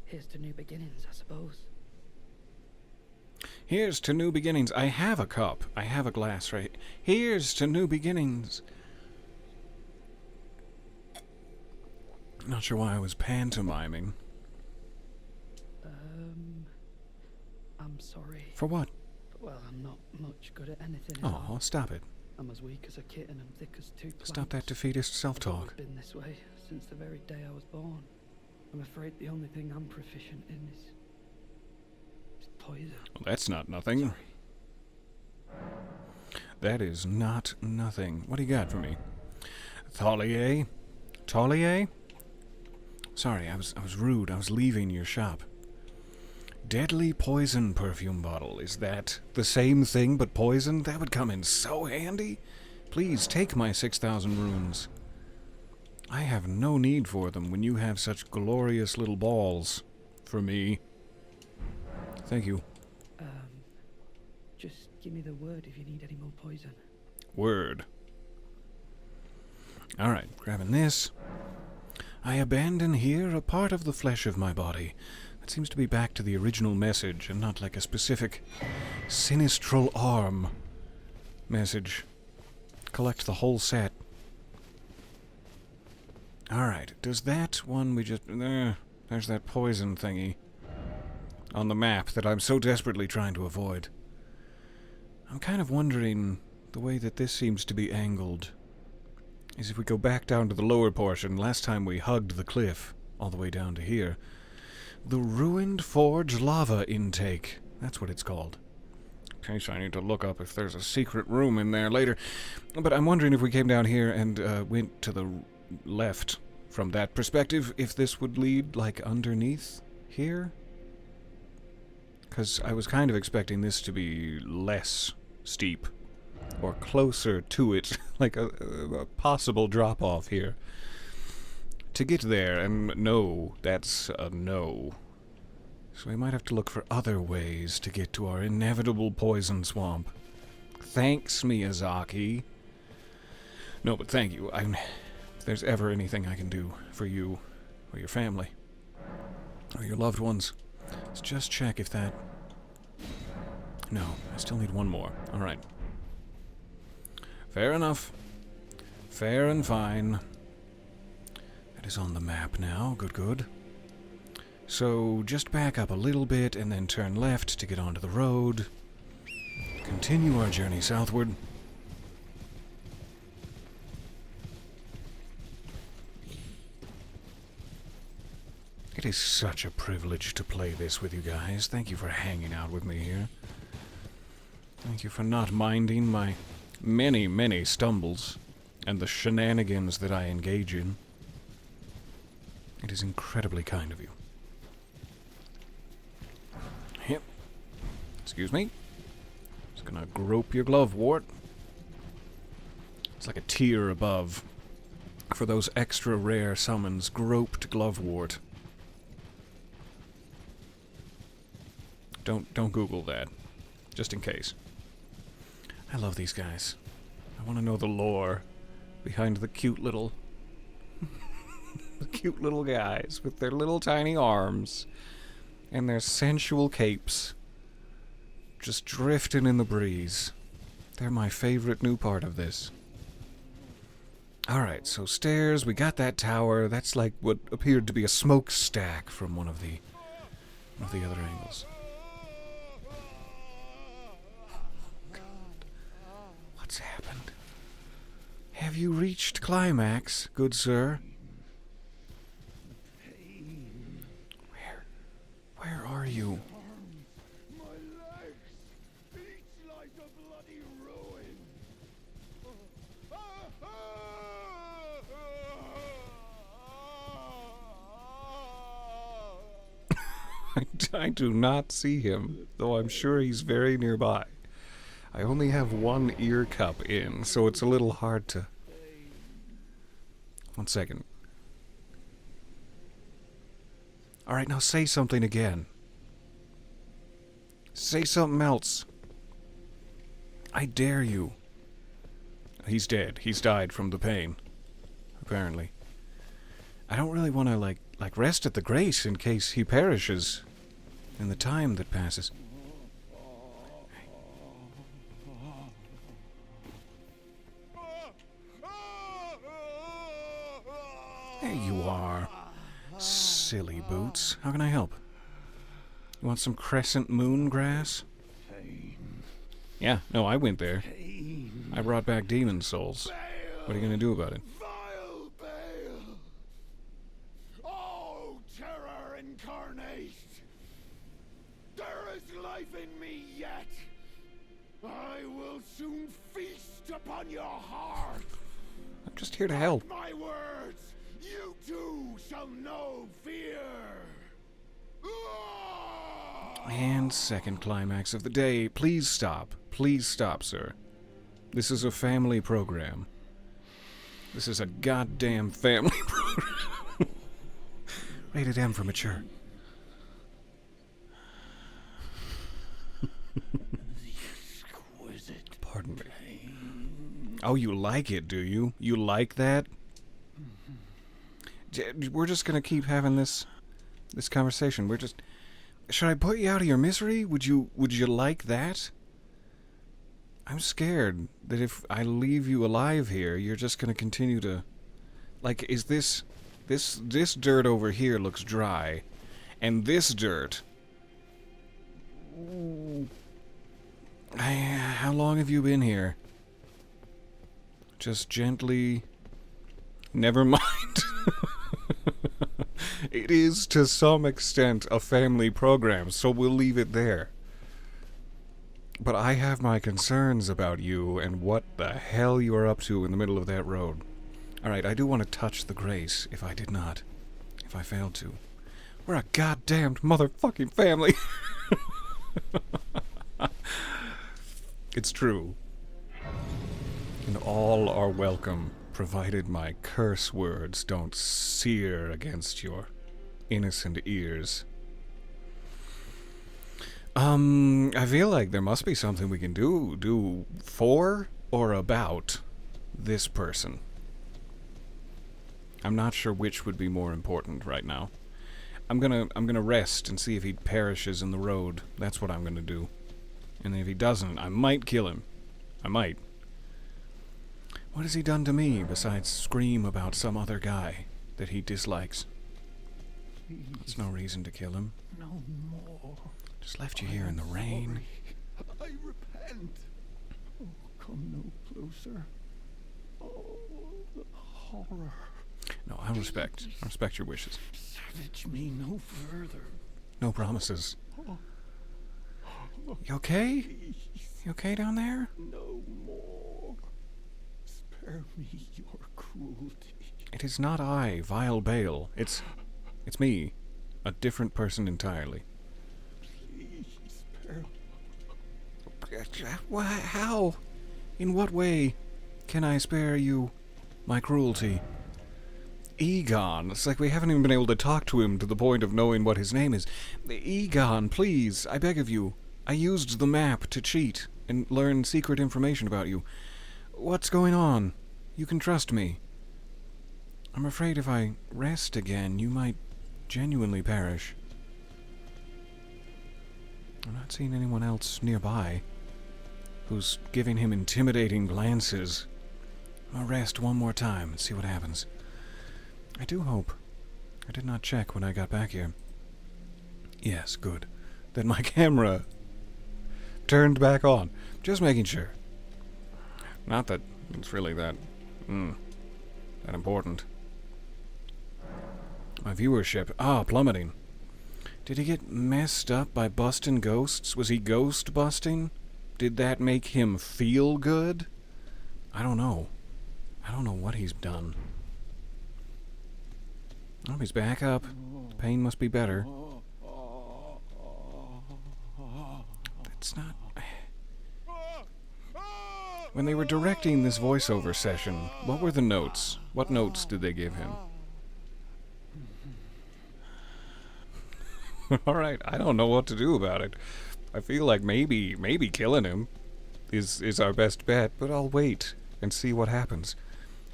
here's to new beginnings, I suppose. Here's to new beginnings. I have a cup. I have a glass, right? Here's to new beginnings. Not sure why I was pantomiming. I'm sorry. For what? Well, I'm not much good at anything. Oh, stop it. I'm as weak as a kitten and thick as two planks. Stop that defeatist self-talk. I've been this way since the very day I was born. I'm afraid the only thing I'm proficient in is poison. Well, that's not nothing. Sorry. That is not nothing. What do you got for me? Thollier? Thollier? Sorry, I was rude. I was leaving your shop. Deadly poison perfume bottle. Is that the same thing but poison? That would come in so handy. Please take my 6,000 runes. I have no need for them when you have such glorious little balls for me. Thank you. Just give me the word if you need any more poison. Word. Alright, grabbing this. I abandon here a part of the flesh of my body. That seems to be back to the original message and not like a specific sinistral arm message. Collect the whole set. Alright, does that one we just... there's that poison thingy on the map that I'm so desperately trying to avoid. I'm kind of wondering the way that this seems to be angled is if we go back down to the lower portion. Last time we hugged the cliff all the way down to here. The Ruined Forge Lava Intake. That's what it's called. In case I need to look up if there's a secret room in there later. But I'm wondering if we came down here and went to the left from that perspective, if this would lead, like, underneath here? Because I was kind of expecting this to be less steep, or closer to it, like a possible drop-off here. To get there, and no, that's a no. So we might have to look for other ways to get to our inevitable poison swamp. Thanks, Miyazaki. No, but thank you. If there's ever anything I can do for you, or your family, or your loved ones, let's just check if that... No, I still need one more. Alright. Fair enough. Fair and fine. That is on the map now. Good, good. So, just back up a little bit and then turn left to get onto the road. Continue our journey southward. It is such a privilege to play this with you guys. Thank you for hanging out with me here. Thank you for not minding my many, many stumbles and the shenanigans that I engage in. It is incredibly kind of you. Yep. Excuse me. Just gonna grope your glove wart. It's like a tier above. For those extra rare summons, groped glovewort. Don't Google that. Just in case. I love these guys. I want to know the lore behind the cute little... the cute little guys with their little tiny arms and their sensual capes. Just drifting in the breeze. They're my favorite new part of this. Alright, so stairs, we got that tower. That's like what appeared to be a smokestack from one of the other angles. What's happened? Have you reached climax, good sir? Where are you? My legs, each like a bloody ruin. I do not see him, though I'm sure he's very nearby. I only have one ear cup in, so it's a little hard to... 1 second. Alright, now say something again. Say something else. I dare you. He's dead. He's died from the pain. Apparently. I don't really want to, like rest at the grace in case he perishes in the time that passes. There you are. Silly boots. How can I help? You want some crescent moon grass? Yeah, no, I went there. I brought back demon souls. What are you gonna do about it? Vile Bale! Oh, terror incarnate! There is life in me yet! I will soon feast upon your heart! I'm just here to help. My words! You too shall know fear! And second climax of the day. Please stop. Please stop, sir. This is a family program. This is a goddamn family program. Rated M for mature. Pardon me. Oh, you like it, do you? You like that? We're just gonna keep having this conversation. We're just... Should I put you out of your misery? Would you like that? I'm scared that if I leave you alive here, you're just gonna continue to... Like, is this dirt over here looks dry, and this dirt... How long have you been here? Just gently... Never mind. It is, to some extent, a family program, so we'll leave it there. But I have my concerns about you and what the hell you are up to in the middle of that road. Alright, I do want to touch the grace, if I did not. If I failed to. We're a goddamned motherfucking family! It's true. And all are welcome, provided my curse words don't sear against your innocent ears. I feel like there must be something we can do for or about this person. I'm not sure which would be more important right now. I'm gonna rest and see if he perishes in the road. That's what I'm gonna do. And if he doesn't, I might kill him. I might. What has he done to me besides scream about some other guy that he dislikes? Please, That's no reason to kill him. no more. Just left you here in the rain. Sorry. I repent. Oh, come no closer. Oh, the horror. No, I respect your wishes. Savage me no further. No promises. Oh, You okay? please, You okay down there? no more. Spare me your cruelty. It is not I, vile Bale. It's me. A different person entirely. Please spare. How? In what way can I spare you my cruelty? Egon. It's like we haven't even been able to talk to him to the point of knowing what his name is. Egon, please, I beg of you. I used the map to cheat and learn secret information about you. What's going on? You can trust me. I'm afraid if I rest again, you might genuinely perish. I'm not seeing anyone else nearby who's giving him intimidating glances. I'll rest one more time and see what happens. I do hope. I did not check when I got back here. Yes, good. That my camera turned back on. Just making sure. Not that it's really that important. My viewership. Plummeting. Did he get messed up by busting ghosts? Was he ghost busting? Did that make him feel good? I don't know. I don't know what he's done. Oh, he's back up. The pain must be better. That's not... When they were directing this voiceover session, what were the notes? What notes did they give him? Alright, I don't know what to do about it. I feel like maybe killing him is our best bet, but I'll wait and see what happens.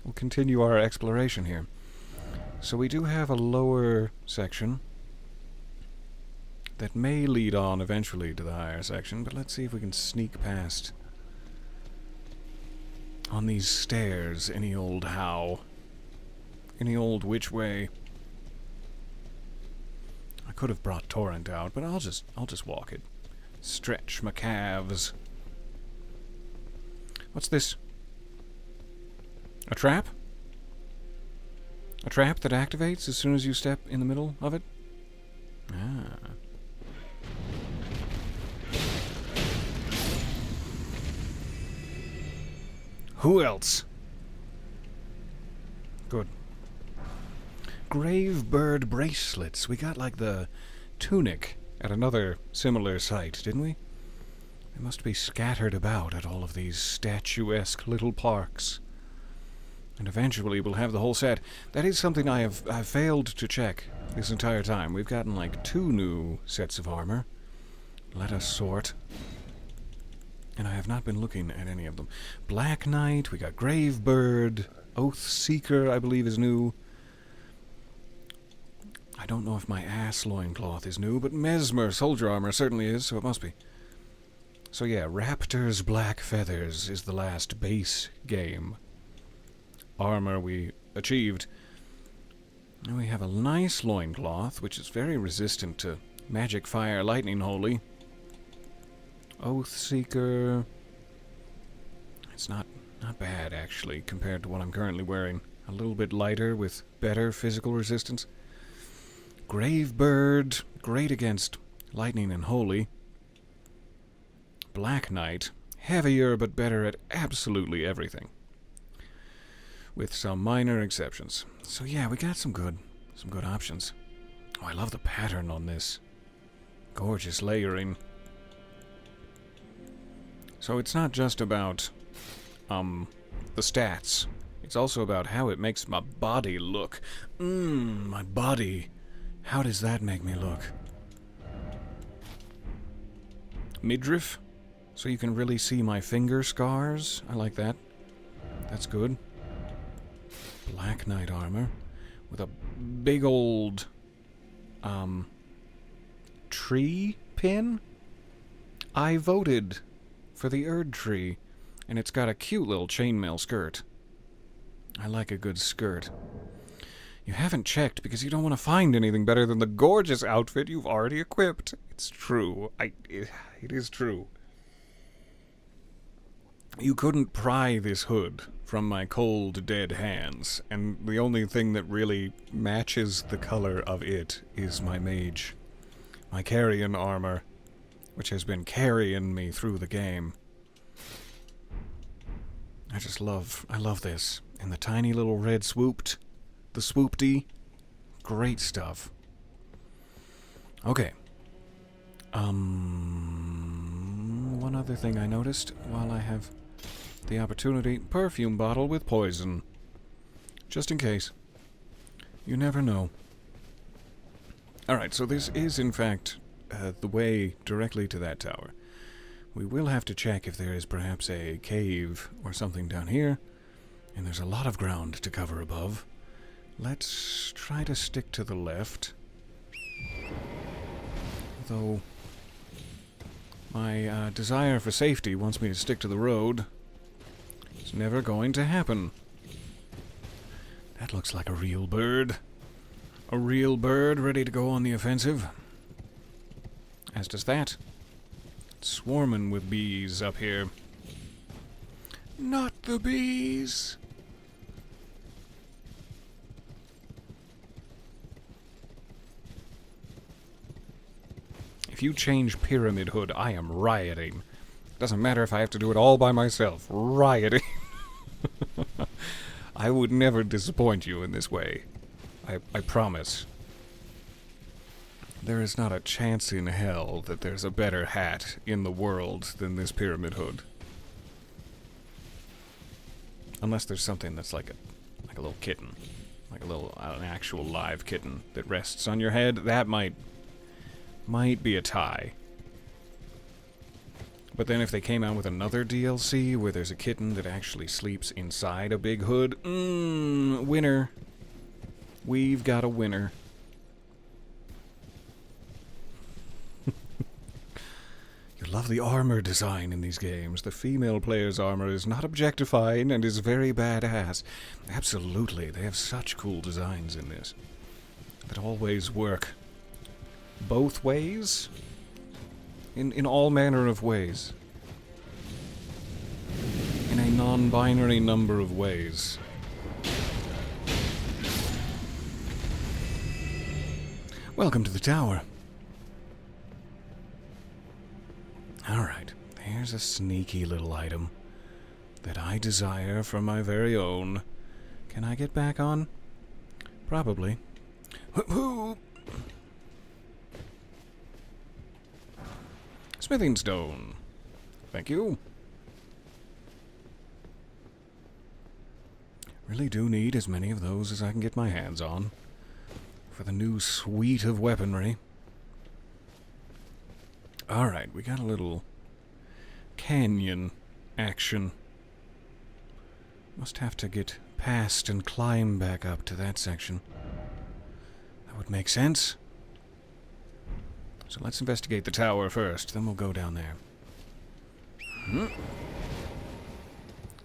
We'll continue our exploration here. So we do have a lower section that may lead on eventually to the higher section, but let's see if we can sneak past on these stairs any old how. Any old which way. I could have brought Torrent out, but I'll just walk it. Stretch my calves. What's this? A trap? A trap that activates as soon as you step in the middle of it? Ah. Who else? Good. Grave bird bracelets. We got like the tunic at another similar site, didn't we? They must be scattered about at all of these statuesque little parks. And eventually we'll have the whole set. That is something I've failed to check this entire time. We've gotten like 2 new sets of armor. Let us sort. And I have not been looking at any of them. Black Knight, we got Gravebird, Oath Seeker, I believe is new. I don't know if my ass loincloth is new, but Mesmer soldier armor certainly is, so it must be. So yeah, Raptor's Black Feathers is the last base game armor we achieved. And we have a nice loincloth, which is very resistant to magic, fire, lightning, holy. Oath Seeker. It's not bad, actually, compared to what I'm currently wearing. A little bit lighter with better physical resistance. Gravebird, great against lightning and holy. Black Knight, heavier but better at absolutely everything. With some minor exceptions. So yeah, we got some good options. Oh, I love the pattern on this. Gorgeous layering. So it's not just about, the stats. It's also about how it makes my body look. My body. How does that make me look? midriff, so you can really see my finger scars. I like that. That's good. Black knight armor with a big old tree pin. I voted for the Erdtree, and it's got a cute little chainmail skirt. I like a good skirt. You haven't checked because you don't want to find anything better than the gorgeous outfit you've already equipped. It's true. It is true. You couldn't pry this hood from my cold, dead hands, and the only thing that really matches the color of it is my mage. My carrion armor, which has been carrying me through the game. I love this. And the tiny little red swooped. The swoopty. Great stuff. Okay. One other thing I noticed while I have the opportunity. Perfume bottle with poison. Just in case. You never know. Alright, so this is in fact the way directly to that tower. We will have to check if there is perhaps a cave or something down here. And there's a lot of ground to cover above. Let's try to stick to the left. Though my desire for safety wants me to stick to the road. It's never going to happen. That looks like a real bird. A real bird ready to go on the offensive. As does that. It's swarming with bees up here. Not the bees! If you change Pyramid Hood, I am rioting. Doesn't matter if I have to do it all by myself. Rioting. I would never disappoint you in this way. I promise. There is not a chance in hell that there's a better hat in the world than this Pyramid Hood. Unless there's something that's like a little kitten. Like an actual live kitten that rests on your head. That might be a tie. But then if they came out with another DLC where there's a kitten that actually sleeps inside a big hood, winner. We've got a winner. You love the armor design in these games. The female player's armor is not objectifying and is very badass. Absolutely, they have such cool designs in this that always work both ways, in all manner of ways, in a non-binary number of ways. Welcome to the tower. Alright, there's a sneaky little item that I desire for my very own. Can I get back on? Probably. Smithing stone. Thank you. Really do need as many of those as I can get my hands on for the new suite of weaponry. Alright, we got a little canyon action. Must have to get past and climb back up to that section. That would make sense. So let's investigate the tower first, then we'll go down there.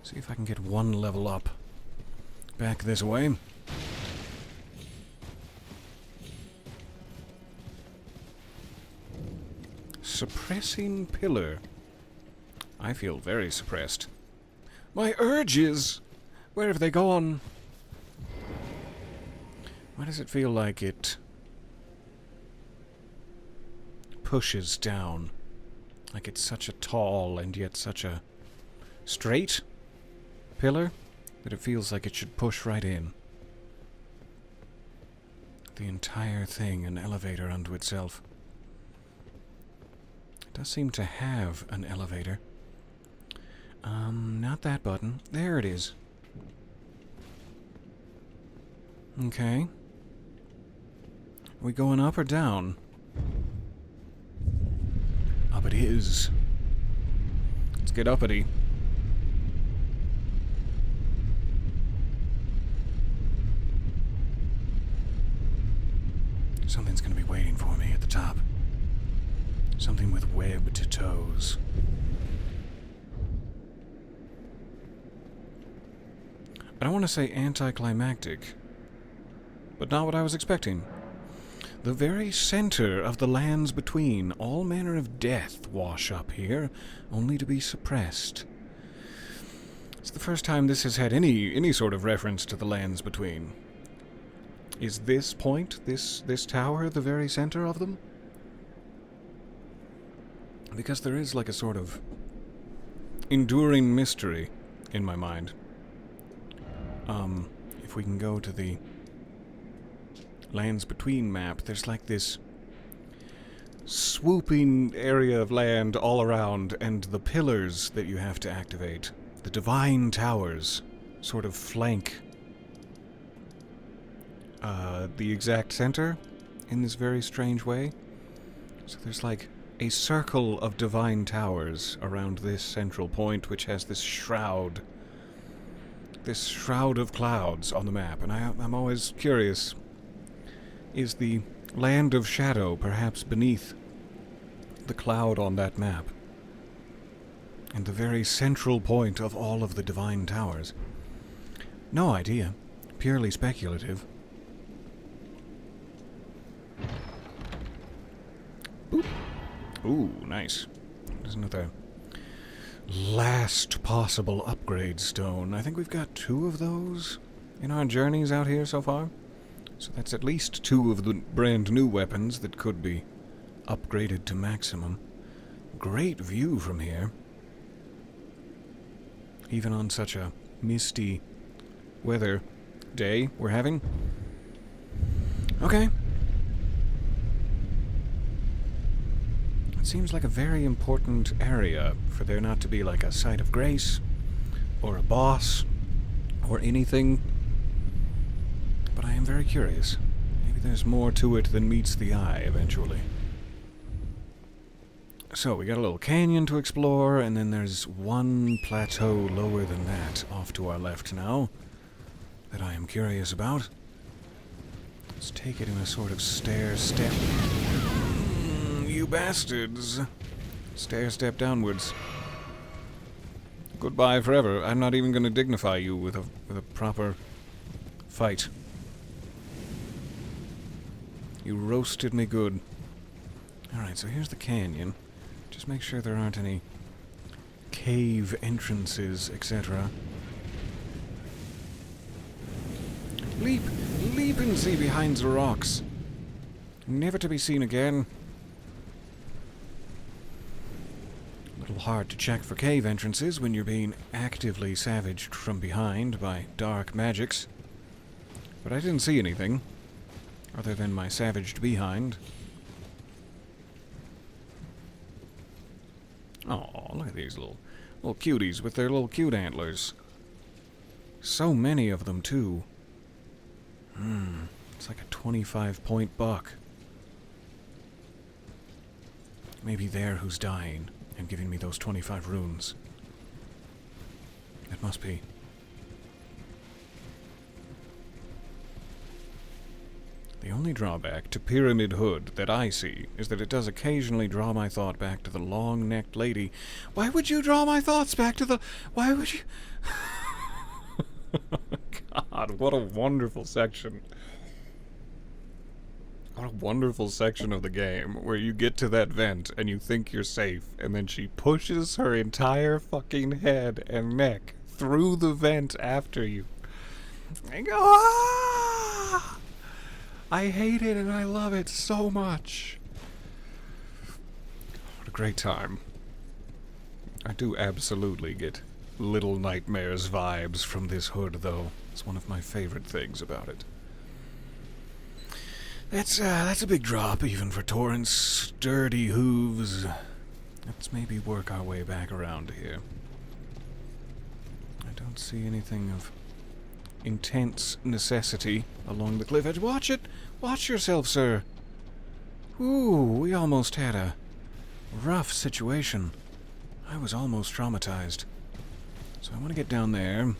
See if I can get one level up. Back this way. Suppressing pillar. I feel very suppressed. My urges! Where have they gone? Why does it feel like it pushes down? Like it's such a tall and yet such a straight pillar that it feels like it should push right in. The entire thing an elevator unto itself. It does seem to have an elevator. Not that button. There it is. Okay. Are we going up or down? Up it is. Let's get uppity. Something's gonna be waiting for me at the top. Something with webbed toes. I don't want to say anticlimactic, but not what I was expecting. The very center of the lands between, all manner of death wash up here, only to be suppressed. It's the first time this has had any sort of reference to the lands between. Is this point, this tower, the very center of them? Because there is like a sort of enduring mystery in my mind. If we can go to the Lands Between map, there's like this swooping area of land all around, and the pillars that you have to activate, the divine towers, sort of flank the exact center in this very strange way. So there's like a circle of divine towers around this central point, which has this shroud of clouds on the map, and I'm always curious, is the land of shadow perhaps beneath the cloud on that map, and the very central point of all of the divine towers? No idea. Purely speculative. Boop. Ooh, nice. There's another last possible upgrade stone. I think we've got 2 of those in our journeys out here so far. So that's at least 2 of the brand new weapons that could be upgraded to maximum. Great view from here. Even on such a misty weather day we're having. Okay. It seems like a very important area for there not to be like a site of grace, or a boss, or anything. But I am very curious. Maybe there's more to it than meets the eye eventually. So, we got a little canyon to explore, and then there's one plateau lower than that off to our left now that I am curious about. Let's take it in a sort of stair-step. You bastards. Stair-step downwards. Goodbye forever. I'm not even going to dignify you with a proper fight. You roasted me good. Alright, so here's the canyon. Just make sure there aren't any cave entrances, etc. Leap! Leap and see behind the rocks. Never to be seen again. A little hard to check for cave entrances when you're being actively savaged from behind by dark magics. But I didn't see anything, other than my savaged behind. Oh, look at these little cuties with their little cute antlers. So many of them, too. It's like a 25-point buck. Maybe they're who's dying and giving me those 25 runes. It must be. The only drawback to Pyramid Hood that I see is that it does occasionally draw my thought back to the long-necked lady. Why would you draw my thoughts back to the... Why would you... God, what a wonderful section. What a wonderful section of the game where you get to that vent and you think you're safe, and then she pushes her entire fucking head and neck through the vent after you. And go, ah! I hate it and I love it so much. What a great time. I do absolutely get Little Nightmares vibes from this hood, though. It's one of my favorite things about it. That's a big drop, even for Torrent's sturdy hooves. Let's maybe work our way back around here. I don't see anything of intense necessity along the cliff edge. Watch it! Watch yourself, sir! Ooh, we almost had a rough situation. I was almost traumatized. So I want to get down there,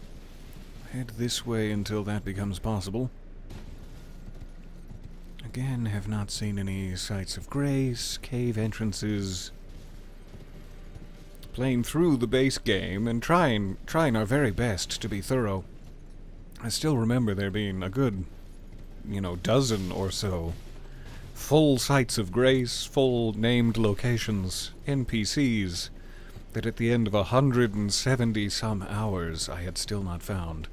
head this way until that becomes possible. Again, have not seen any sites of grace, cave entrances. Playing through the base game and trying our very best to be thorough. I still remember there being a good, dozen or so full sites of grace, full named locations, NPCs, that at the end of 170 some hours I had still not found.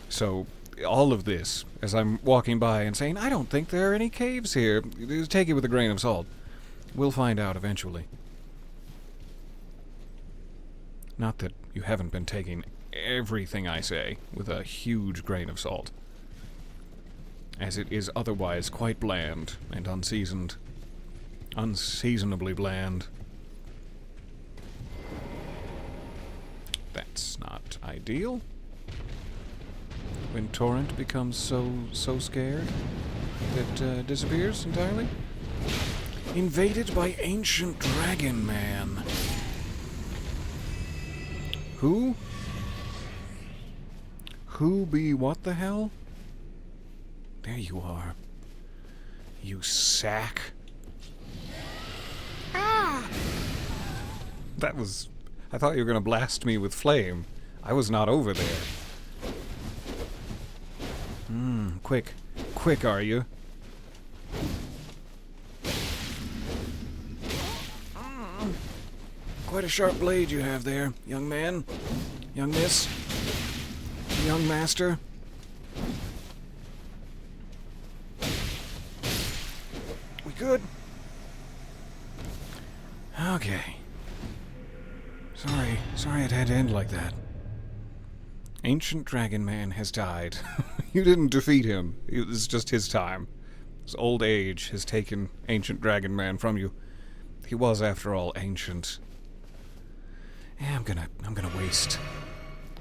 So, all of this, as I'm walking by and saying, I don't think there are any caves here, take it with a grain of salt. We'll find out eventually. Not that you haven't been taking everything I say with a huge grain of salt, as it is otherwise quite bland and unseasoned. Unseasonably bland. That's not ideal. When Torrent becomes so scared that disappears entirely. Invaded by Ancient Dragon Man. Who? Who be what the hell? There you are. You sack. Ah! That was... I thought you were going to blast me with flame. I was not over there. Quick. Quick, are you? Quite a sharp blade you have there, young man. Young miss. Young master. We good? Okay. Sorry it had to end like that. Ancient Dragon Man has died. You didn't defeat him. It was just his time. His old age has taken Ancient Dragon Man from you. He was, after all, ancient. Yeah, I'm gonna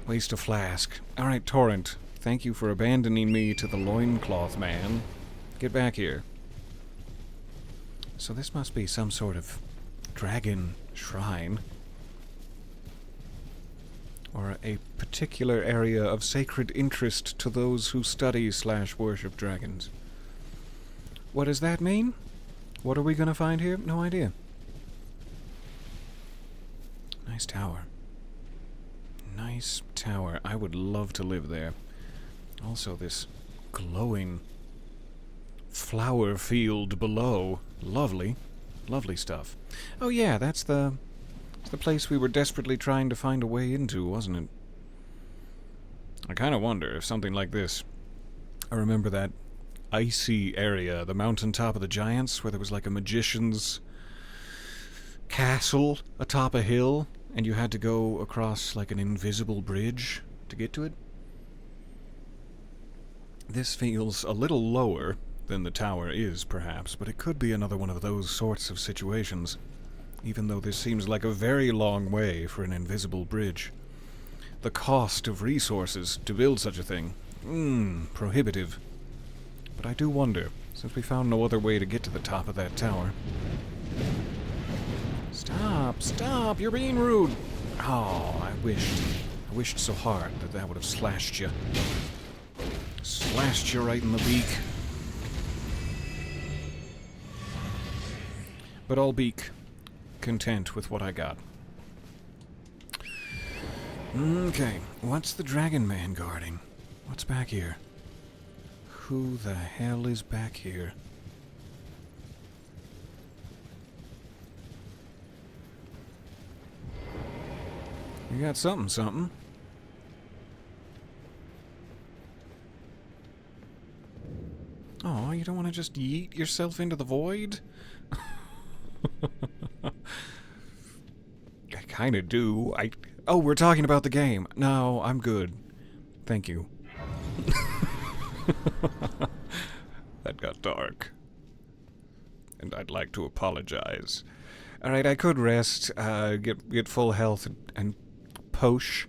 waste a flask. Alright, Torrent. Thank you for abandoning me to the loincloth man. Get back here. So this must be some sort of dragon shrine. Or a particular area of sacred interest to those who study/worship dragons. What does that mean? What are we gonna find here? No idea. Nice tower. Nice tower. I would love to live there. Also, this glowing flower field below. Lovely. Lovely stuff. Oh yeah, that's the place we were desperately trying to find a way into, wasn't it? I kind of wonder if something like this... I remember that icy area, the mountaintop of the giants, where there was like a magician's castle atop a hill, and you had to go across like an invisible bridge to get to it. This feels a little lower than the tower is, perhaps, but it could be another one of those sorts of situations, even though this seems like a very long way for an invisible bridge. The cost of resources to build such a thing, prohibitive. But I do wonder, since we found no other way to get to the top of that tower. Stop, you're being rude. Oh, I wished so hard that would have slashed you. Slashed you right in the beak. But I'll be content with what I got. Okay, what's the Dragon Man guarding? What's back here? Who the hell is back here? You got something. Oh, you don't want to just yeet yourself into the void? I kinda do. Oh, we're talking about the game. No, I'm good. Thank you. That got dark. And I'd like to apologize. Alright, I could rest, get full health and posh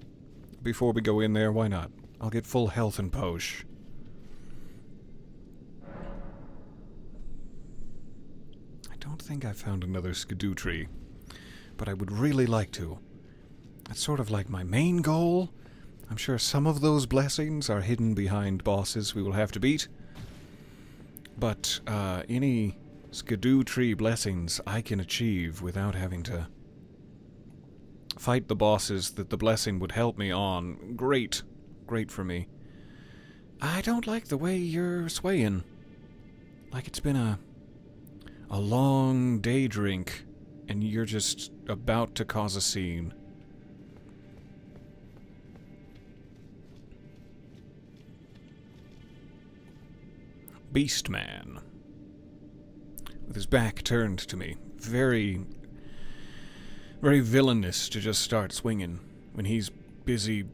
before we go in there. Why not? I'll get full health and posh. I don't think I've found another skidoo tree, but I would really like to. That's sort of like my main goal. I'm sure some of those blessings are hidden behind bosses we will have to beat. But any skidoo tree blessings I can achieve without having to fight the bosses that the blessing would help me on. Great. Great for me. I don't like the way you're swaying. Like it's been a long day drink, and you're just about to cause a scene. Beastman. With his back turned to me. Very villainous to just start swinging when he's busy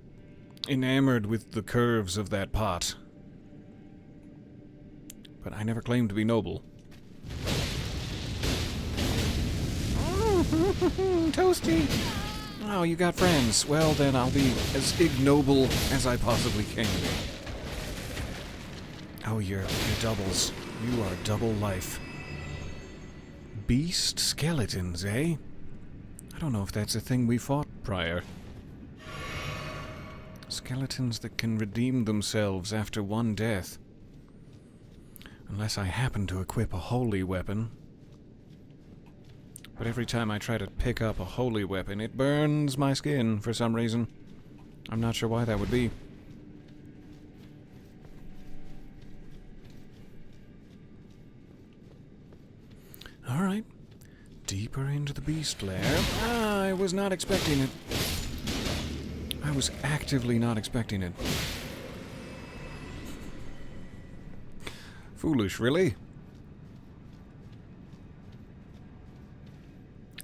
enamored with the curves of that pot. But I never claimed to be noble. Toasty! Oh, you got friends. Well, then I'll be as ignoble as I possibly can be. Oh, you're doubles. You are double life. Beast skeletons, eh? I don't know if that's a thing we fought prior. Skeletons that can redeem themselves after one death. Unless I happen to equip a holy weapon. But every time I try to pick up a holy weapon, it burns my skin for some reason. I'm not sure why that would be. Alright. Deeper into the beast lair. I was not expecting it. I was actively not expecting it. Foolish, really?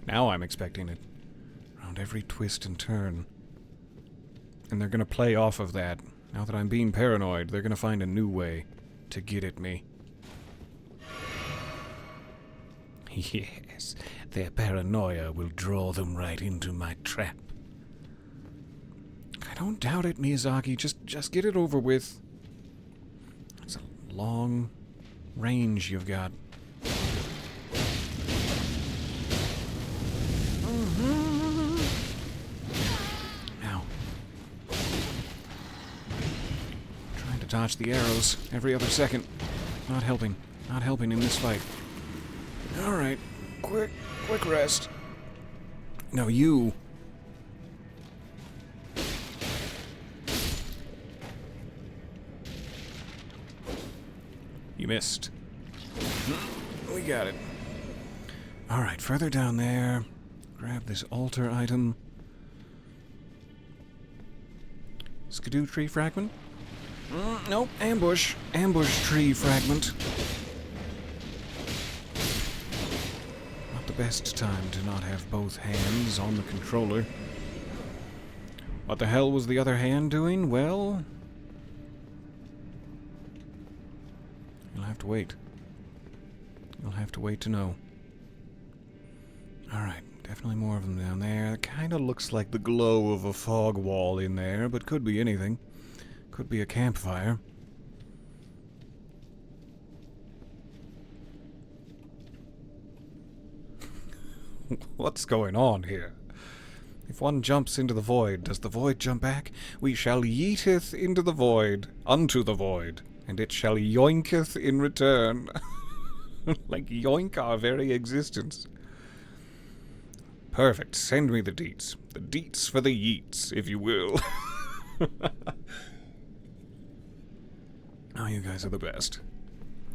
Now I'm expecting it. Around every twist and turn. And they're gonna play off of that. Now that I'm being paranoid, they're gonna find a new way to get at me. Yes, their paranoia will draw them right into my trap. I don't doubt it, Miyazaki. Just get it over with. It's a long range you've got. Ow. Trying to dodge the arrows every other second. Not helping. Not helping in this fight. Alright. Quick rest. Now you... You missed. We got it. Alright, further down there. Grab this altar item. Skidoo tree fragment? Nope, ambush. Ambush tree fragment. Not the best time to not have both hands on the controller. What the hell was the other hand doing? Well... you'll have to wait. You'll have to wait to know. Alright, definitely more of them down there. It kind of looks like the glow of a fog wall in there, but could be anything. Could be a campfire. What's going on here? If one jumps into the void, does the void jump back? We shall yeeteth into the void, unto the void, and it shall yoinketh in return. Like yoink our very existence. Perfect. Send me the deets. The deets for the yeets, if you will. Oh, you guys are the best.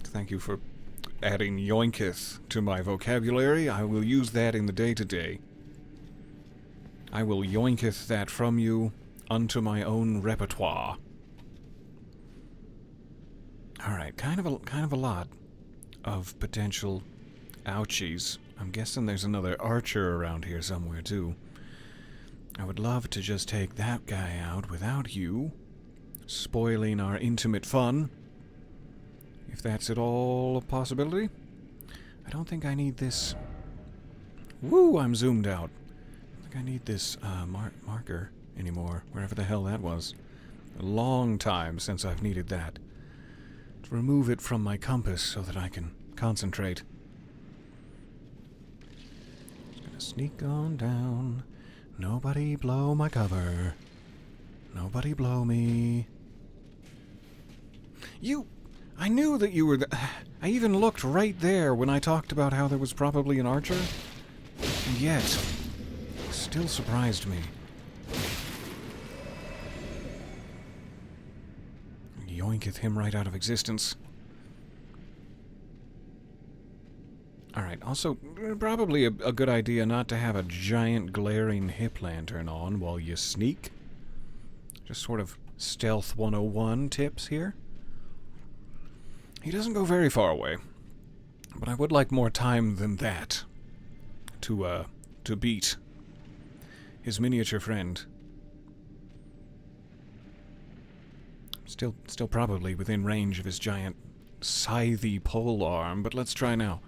Thank you for adding yoinketh to my vocabulary. I will use that in the day-to-day. I will yoinketh that from you unto my own repertoire. Alright, kind of a lot of potential ouchies. I'm guessing there's another archer around here somewhere, too. I would love to just take that guy out without you spoiling our intimate fun. If that's at all a possibility. I don't think I need this... Woo, I'm zoomed out. I don't think I need this marker anymore, wherever the hell that was. A long time since I've needed that. To remove it from my compass so that I can concentrate. Sneak on down. Nobody blow my cover. Nobody blow me. I knew that you were I even looked right there when I talked about how there was probably an archer. And yet, it still surprised me. Yoinketh him right out of existence. Alright, also, probably a good idea not to have a giant glaring hip lantern on while you sneak. Just sort of stealth 101 tips here. He doesn't go very far away, but I would like more time than that to beat his miniature friend. Still probably within range of his giant scythy pole arm, but let's try now.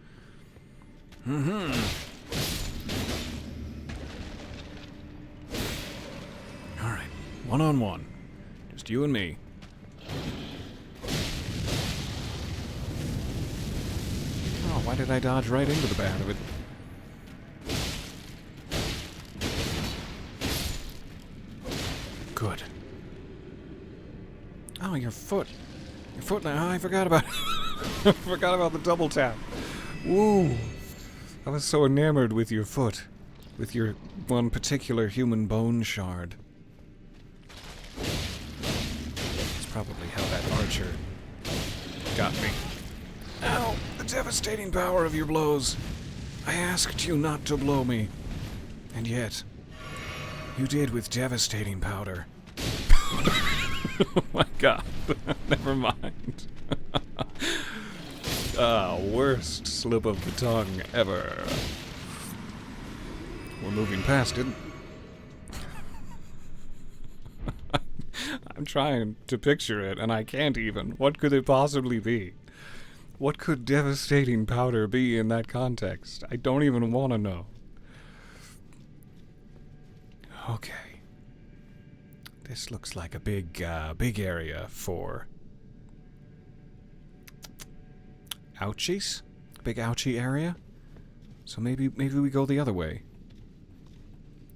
Alright, one-on-one. Just you and me. Oh, why did I dodge right into the back of it? Good. Oh, your foot. Your foot now. Oh, I forgot about I forgot about the double tap. Woo! I was so enamored with your foot. With your one particular human bone shard. That's probably how that archer got me. Ow! The devastating power of your blows. I asked you not to blow me. And yet, you did with devastating powder. Oh my god. Never mind. Worst slip of the tongue ever. We're moving past it. I'm trying to picture it, and I can't even. What could it possibly be? What could devastating powder be in that context? I don't even want to know. Okay. This looks like a big area for ouchies? Big ouchie area? So maybe we go the other way.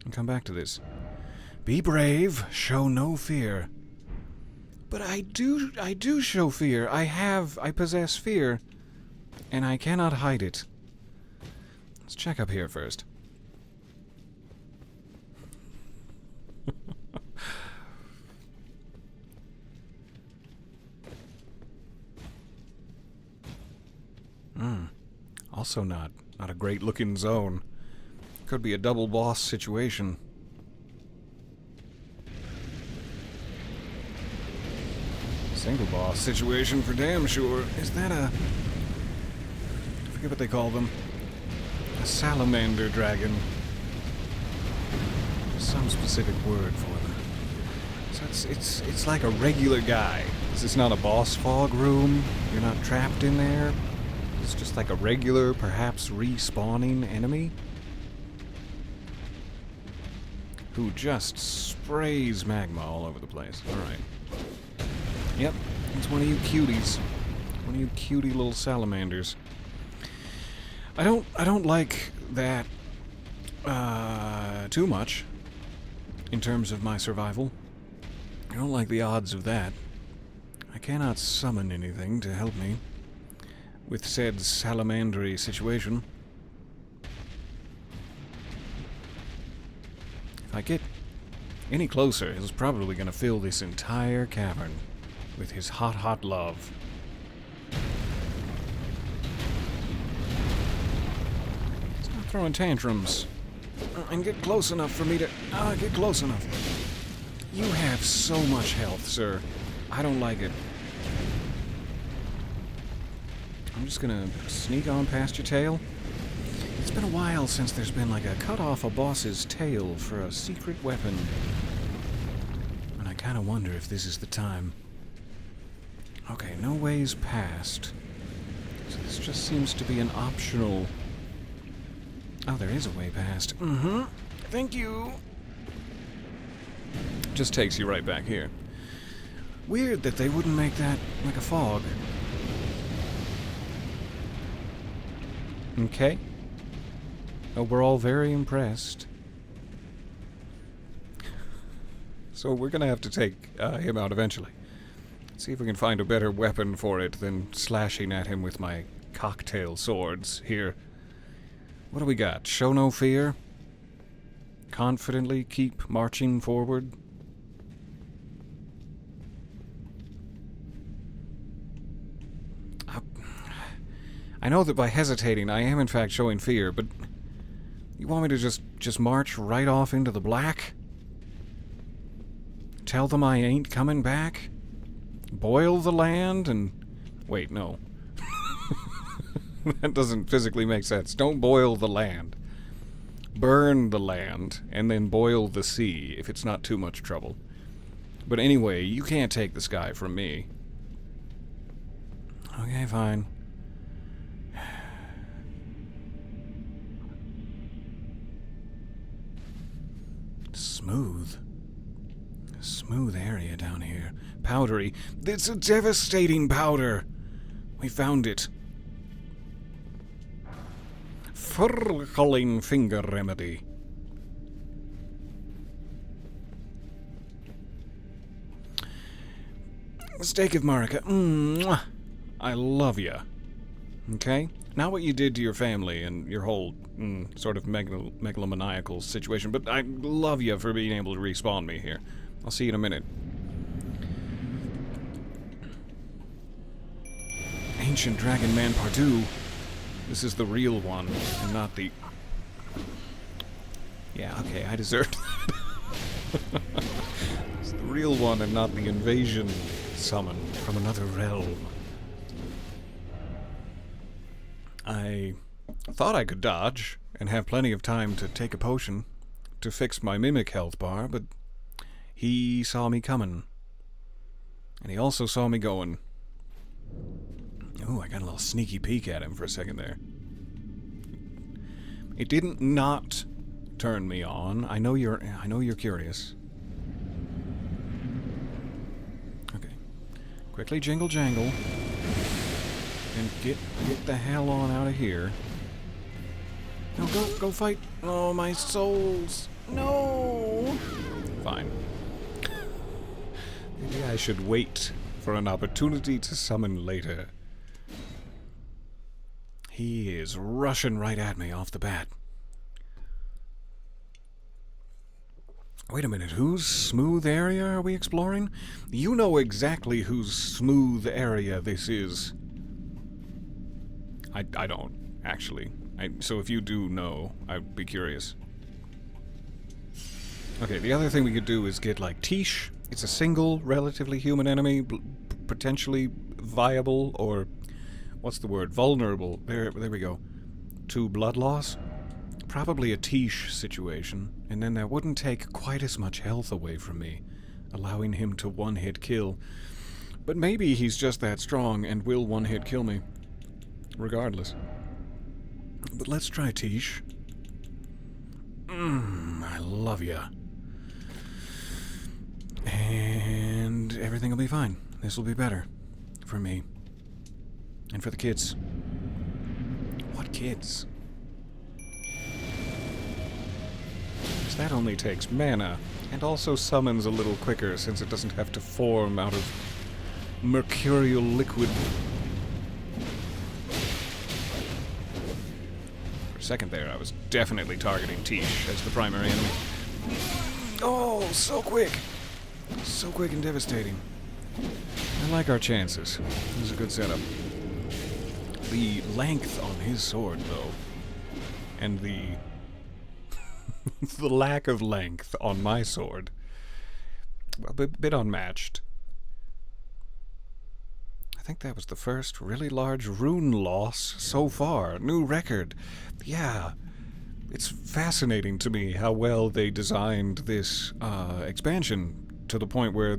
And come back to this. Be brave, show no fear. But I do show fear. I possess fear. And I cannot hide it. Let's check up here first. Also not a great looking zone. Could be a double boss situation. Single boss situation for damn sure. Is that a... I forget what they call them. A salamander dragon. There's some specific word for them. So it's like a regular guy. This is not a boss fog room. You're not trapped in there. It's just like a regular, perhaps respawning enemy who just sprays magma all over the place. Alright. Yep, it's one of you cuties. One of you cutie little salamanders. I don't like that too much in terms of my survival. I don't like the odds of that. I cannot summon anything to help me with said salamandery situation. If I get any closer, he's probably going to fill this entire cavern with his hot, hot love. Stop throwing tantrums. And get close enough for me to... get close enough. You have so much health, sir. I don't like it. I'm just gonna sneak on past your tail. It's been a while since there's been like a cut off a boss's tail for a secret weapon. And I kinda wonder if this is the time. Okay, no ways past. So this just seems to be an optional... Oh, there is a way past. Thank you. Just takes you right back here. Weird that they wouldn't make that like a fog. we're all very impressed. So we're gonna have to take him out eventually. See if we can find a better weapon for it than slashing at him with my cocktail swords here. What do we got? Show no fear? Confidently keep marching forward? I know that by hesitating I am in fact showing fear, but you want me to just march right off into the black? Tell them I ain't coming back? Boil the land and... Wait, no. That doesn't physically make sense. Don't boil the land. Burn the land, and then boil the sea, if it's not too much trouble. But anyway, you can't take the sky from me. Okay, fine. Smooth. Smooth area down here. Powdery. It's a devastating powder! We found it. Furcling finger remedy. Steak of Marika. Mwah. I love ya. Okay? Not what you did to your family and your whole sort of megalomaniacal situation, but I love you for being able to respawn me here. I'll see you in a minute. Ancient Dragon Man Pardue. This is the real one, and not the... Yeah, okay, I deserved that. It's the real one and not the invasion summon from another realm. I thought I could dodge and have plenty of time to take a potion to fix my mimic health bar, but he saw me coming. And he also saw me going. Ooh, I got a little sneaky peek at him for a second there. It didn't not turn me on. I know you're curious. Okay. Quickly jingle jangle. And get the hell on out of here. No, go fight. Oh, my souls. No. Fine. Maybe I should wait for an opportunity to summon later. He is rushing right at me off the bat. Wait a minute, whose smooth area are we exploring? You know exactly whose smooth area this is. I don't, actually. So if you do know, I'd be curious. Okay, the other thing we could do is get, like, Tish. It's a single, relatively human enemy, potentially viable, or... What's the word? Vulnerable. There we go. To blood loss? Probably a Tish situation, and then that wouldn't take quite as much health away from me, allowing him to one-hit kill. But maybe he's just that strong and will one-hit kill me. Regardless. But let's try Tish. I love ya. And everything will be fine. This will be better. For me. And for the kids. What kids? Because that only takes mana, and also summons a little quicker since it doesn't have to form out of mercurial liquid. For a second there, I was definitely targeting Tish as the primary enemy. Oh, so quick! So quick and devastating. I like our chances. This is a good setup. The length on his sword, though, and the the lack of length on my sword, a bit unmatched. I think that was the first really large rune loss so far. New record. Yeah, it's fascinating to me how well they designed this expansion to the point where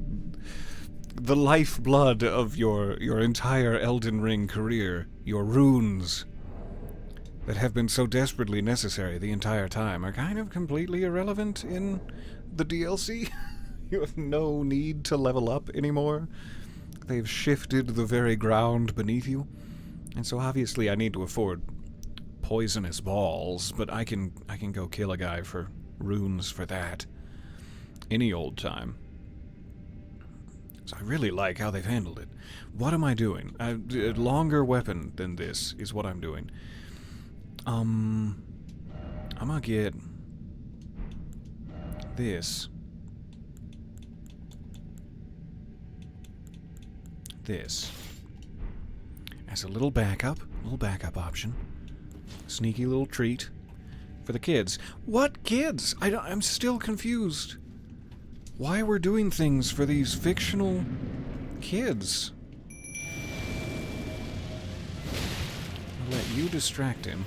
the lifeblood of your entire Elden Ring career, your runes that have been so desperately necessary the entire time, are kind of completely irrelevant in the DLC. You have no need to level up anymore. They've shifted the very ground beneath you. And so obviously I need to afford poisonous balls, but I can go kill a guy for runes for that. Any old time. So I really like how they've handled it. What am I doing? A longer weapon than this is what I'm doing. I'm gonna get this. This. As a little backup option. Sneaky little treat for the kids. What kids? I'm still confused. Why we're doing things for these fictional kids. I'll let you distract him.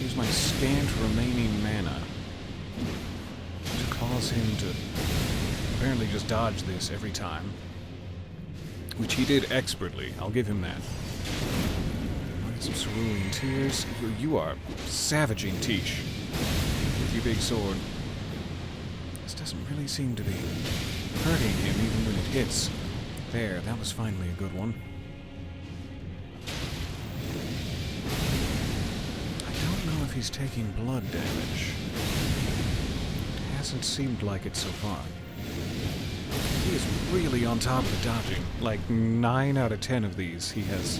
Use my scant remaining mana to cause him to apparently just dodge this every time. Which he did expertly. I'll give him that. Some cerulean tears. You are savaging Tish with your big sword. This doesn't really seem to be hurting him even when it hits. There, that was finally a good one. I don't know if he's taking blood damage. It hasn't seemed like it so far. He is really on top of the dodging. Like 9 out of 10 of these he has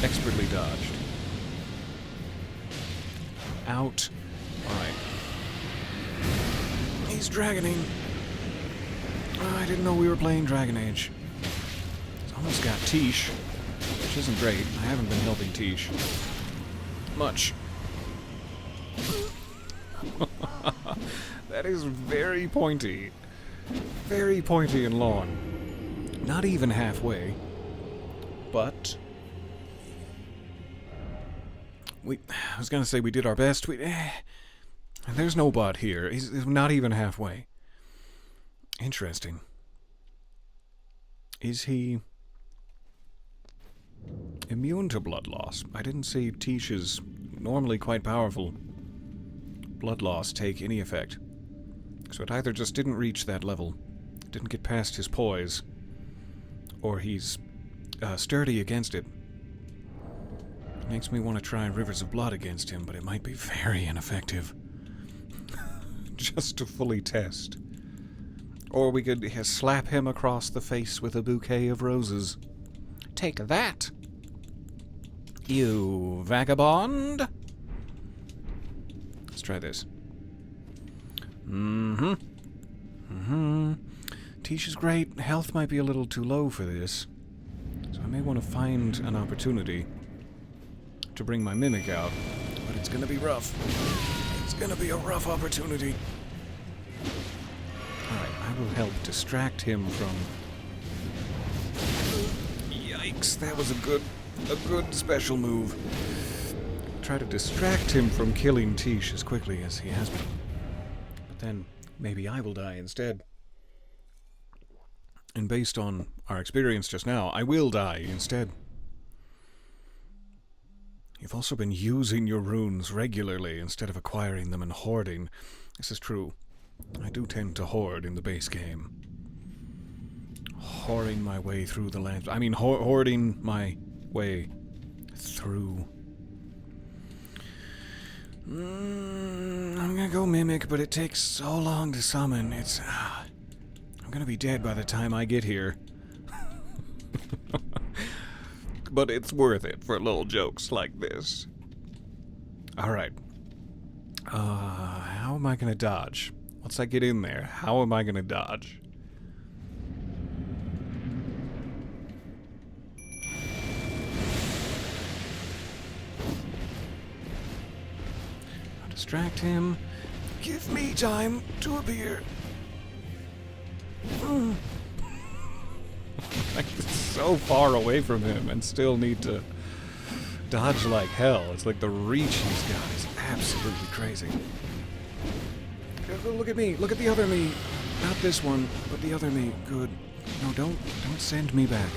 expertly dodged. Out. Alright. He's dragoning. Oh, I didn't know we were playing Dragon Age. He's almost got Tish, which isn't great. I haven't been helping Tish much. That is very pointy. Very pointy and long. Not even halfway. But I was gonna say we did our best. There's no but here. He's not even halfway. Interesting. Is he immune to blood loss? I didn't see Tish's normally quite powerful blood loss take any effect. So it either just didn't reach that level, didn't get past his poise, or he's sturdy against it. Makes me want to try Rivers of Blood against him, but it might be very ineffective. Just to fully test. Or we could slap him across the face with a bouquet of roses. Take that, you vagabond! Let's try this. Tish is great. Health might be a little too low for this. So I may want to find an opportunity to bring my Mimic out. But it's gonna be rough. It's gonna be a rough opportunity. Alright, I will help distract him from... Yikes, that was a good special move. Try to distract him from killing Tish as quickly as he has been. But then, maybe I will die instead. And based on our experience just now, I will die instead. You've also been using your runes regularly instead of acquiring them and hoarding. This is true. I do tend to hoard in the base game. Whoring my way through the land. I mean, hoarding my way through. I'm gonna go Mimic, but it takes so long to summon. It's... I'm gonna be dead by the time I get here. But it's worth it for little jokes like this. Alright. How am I gonna dodge? Once I get in there, how am I gonna dodge? I'll distract him. Give me time to appear. Like, so far away from him and still need to dodge like hell. It's like the reach he's got is absolutely crazy. Look at me. Look at the other me. Not this one, but the other me. Good. No, don't send me back.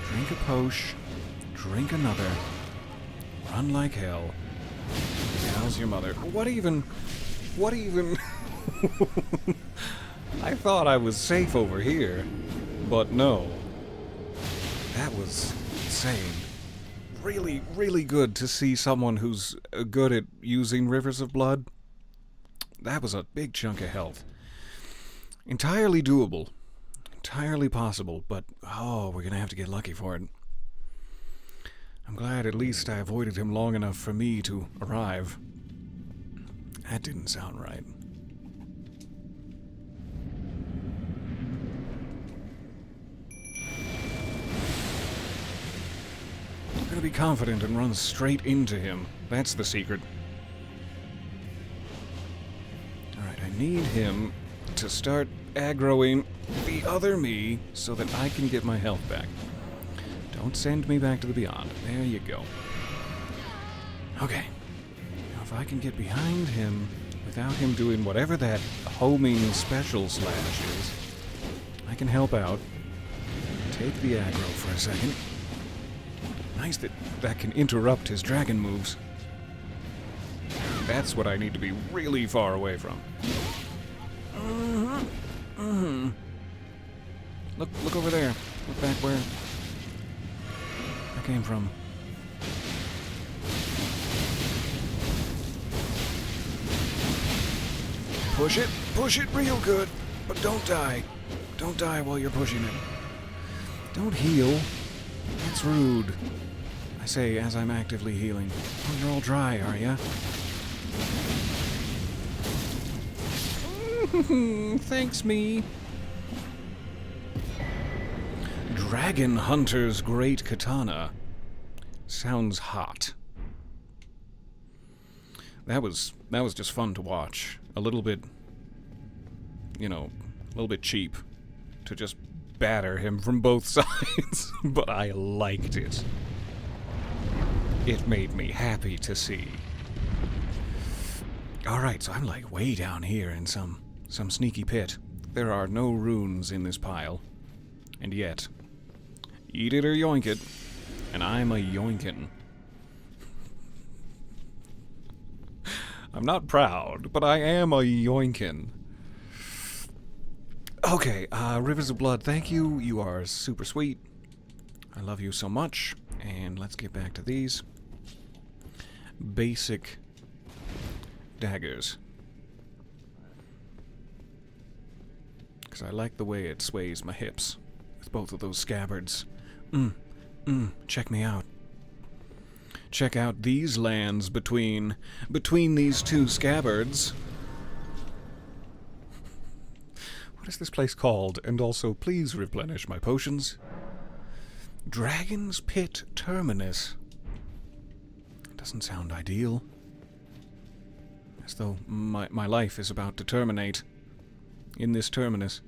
Drink a potion. Drink another. Run like hell. How's your mother? What even... I thought I was safe over here, but no. That was insane. really, really good to see someone who's good at using Rivers of Blood. That was a big chunk of health. Entirely doable. Entirely possible, but we're gonna have to get lucky for it. I'm glad at least I avoided him long enough for me to arrive. That didn't sound right. I'm gonna be confident and run straight into him. That's the secret. Alright, I need him to start aggroing the other me so that I can get my health back. Don't send me back to the beyond. There you go. Okay. Now if I can get behind him without him doing whatever that homing special slash is, I can help out. Take the aggro for a second. Nice that can interrupt his dragon moves. That's what I need to be really far away from. Look over there. Look back where I came from. Push it real good, but don't die. Don't die while you're pushing it. Don't heal. That's rude. I say as I'm actively healing. Oh, you're all dry, are ya? Thanks, me. Dragon Hunter's Great Katana. Sounds hot. That was just fun to watch. A little bit, a little bit cheap to just batter him from both sides, but I liked it. It made me happy to see. Alright, so I'm like way down here in some sneaky pit. There are no runes in this pile. And yet, eat it or yoink it, and I'm a yoinkin'. I'm not proud, but I am a yoinkin'. Okay, Rivers of Blood, thank you. You are super sweet. I love you so much. And let's get back to these. Basic daggers. Because I like the way it sways my hips with both of those scabbards. Check me out. Check out these lands between these two scabbards. What is this place called? And also, please replenish my potions. Dragon's Pit Terminus. Doesn't sound ideal. As though my life is about to terminate in this terminus.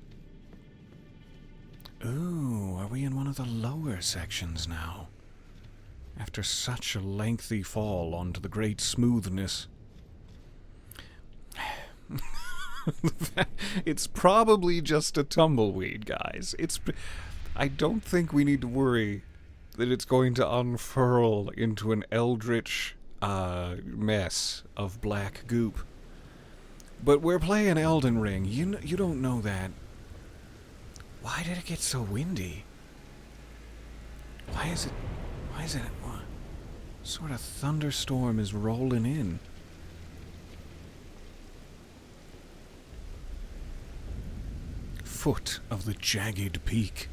Ooh, are we in one of the lower sections now? After such a lengthy fall onto the great smoothness. It's probably just a tumbleweed, guys. I don't think we need to worry that it's going to unfurl into an eldritch mess of black goop. But we're playing Elden Ring. You don't know that. Why did it get so windy? Why is it... What sort of thunderstorm is rolling in? Foot of the Jagged Peak.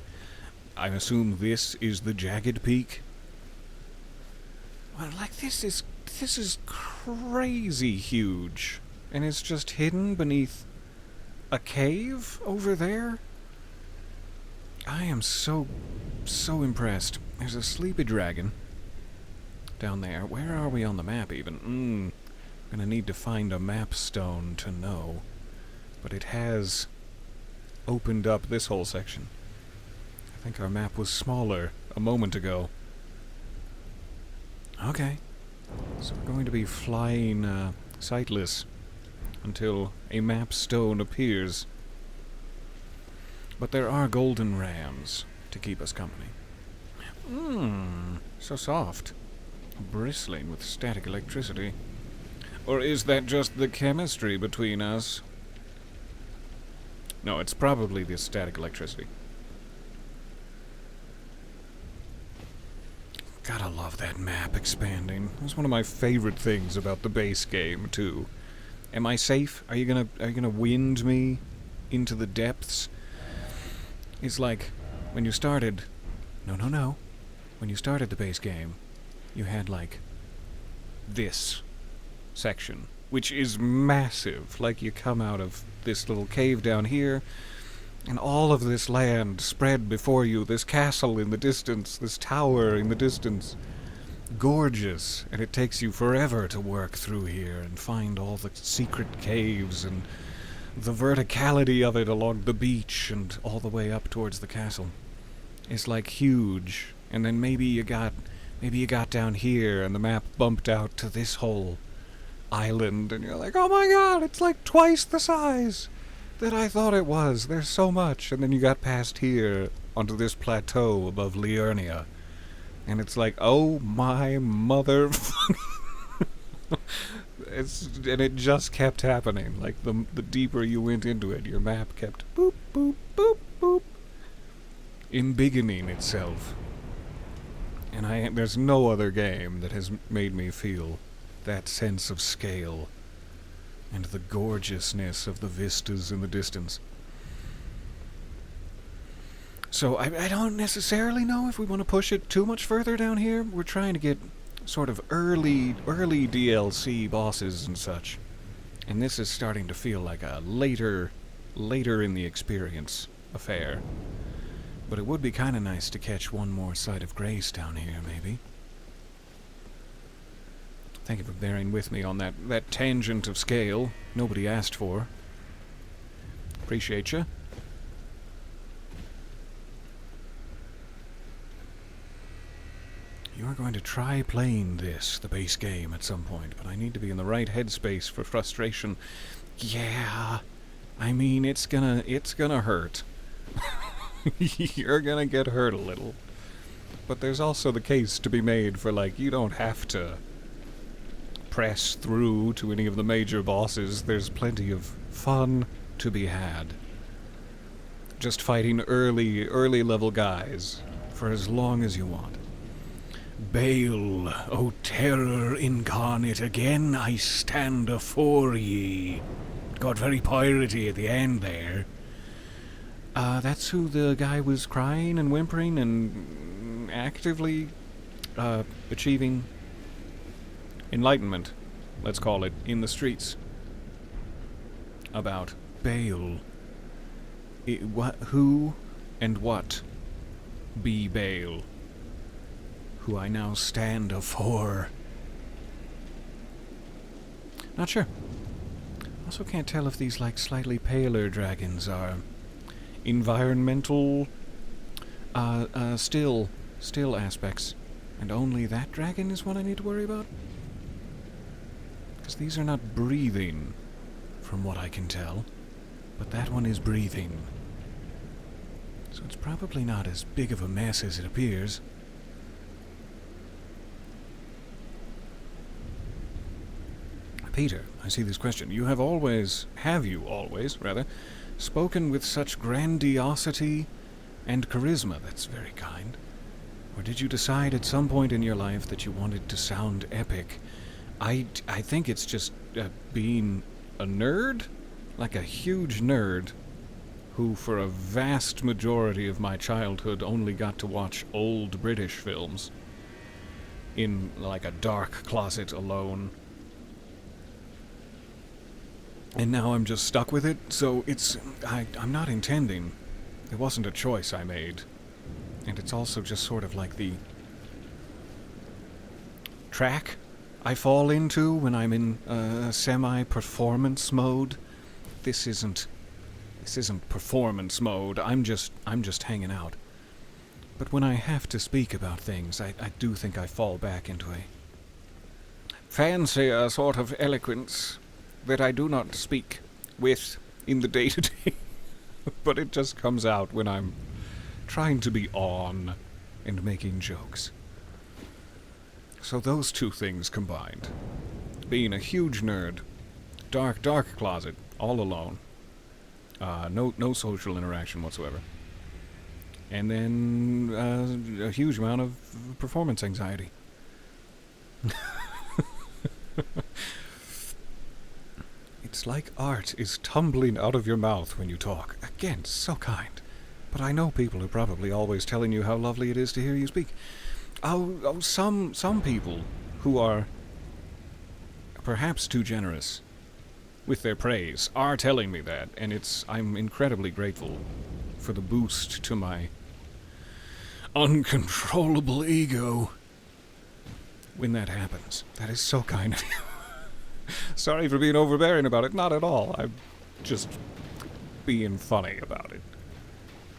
I assume this is the Jagged Peak? Well, like, this is crazy huge. And it's just hidden beneath a cave over there? I am so impressed. There's a sleepy dragon down there. Where are we on the map even? Gonna need to find a map stone to know. But it has opened up this whole section. I think our map was smaller a moment ago. Okay. So we're going to be flying sightless until a map stone appears. But there are golden rams to keep us company. So soft. Bristling with static electricity. Or is that just the chemistry between us? No, it's probably the static electricity. Gotta love that map expanding. That's one of my favorite things about the base game, too. Am I safe? Are you gonna wind me into the depths? It's like, when you started... No. When you started the base game, you had, like, this section, which is massive. Like, you come out of this little cave down here, and all of this land spread before you, this castle in the distance, this tower in the distance. Gorgeous, and it takes you forever to work through here and find all the secret caves and the verticality of it along the beach and all the way up towards the castle. It's like huge, and then maybe you got down here and the map bumped out to this whole island, and you're like, oh my god, it's like twice the size that I thought it was. There's so much. And then you got past here onto this plateau above Liurnia, and it's like, oh my mother. And it just kept happening. Like, the deeper you went into it, your map kept boop, boop, boop, boop, embiggening itself. And there's no other game that has made me feel that sense of scale and the gorgeousness of the vistas in the distance. So I don't necessarily know if we want to push it too much further down here. We're trying to get sort of early DLC bosses and such. And this is starting to feel like a later in the experience affair. But it would be kind of nice to catch one more sight of Grace down here, maybe. Thank you for bearing with me on that tangent of scale nobody asked for. Appreciate you. You are going to try playing the base game, at some point, but I need to be in the right headspace for frustration. Yeah, I mean, it's gonna hurt. You're gonna get hurt a little. But there's also the case to be made for, like, you don't have to press through to any of the major bosses. There's plenty of fun to be had. Just fighting early level guys for as long as you want. Bale, O terror incarnate, again I stand afore ye. Got very piratey at the end there. That's who the guy was crying and whimpering and actively achieving enlightenment, let's call it, in the streets. About Bale. Who and what be Bale? Who I now stand afore. Not sure. Also can't tell if these, like, slightly paler dragons are environmental still aspects, and only that dragon is what I need to worry about? Because these are not breathing, from what I can tell, but that one is breathing. So it's probably not as big of a mess as it appears. Peter, I see this question. Have you always, spoken with such grandiosity and charisma? That's very kind. Or did you decide at some point in your life that you wanted to sound epic? I think it's just being a nerd, like a huge nerd, who for a vast majority of my childhood only got to watch old British films in, like, a dark closet alone. And now I'm just stuck with it, so I'm not intending. It wasn't a choice I made. And it's also just sort of like the track I fall into when I'm in semi-performance mode. This isn't performance mode. I'm just hanging out. But when I have to speak about things, I do think I fall back into a fancier sort of eloquence that I do not speak with in the day-to-day. But it just comes out when I'm trying to be on and making jokes. So those two things combined. Being a huge nerd, dark closet, all alone, no social interaction whatsoever, And then a huge amount of performance anxiety. It's like art is tumbling out of your mouth when you talk. Again, so kind. But I know people are probably always telling you how lovely it is to hear you speak. Some people who are perhaps too generous with their praise are telling me that, and I'm incredibly grateful for the boost to my uncontrollable ego when that happens. That is so kind of you. Sorry for being overbearing about it. Not at all. I'm just being funny about it.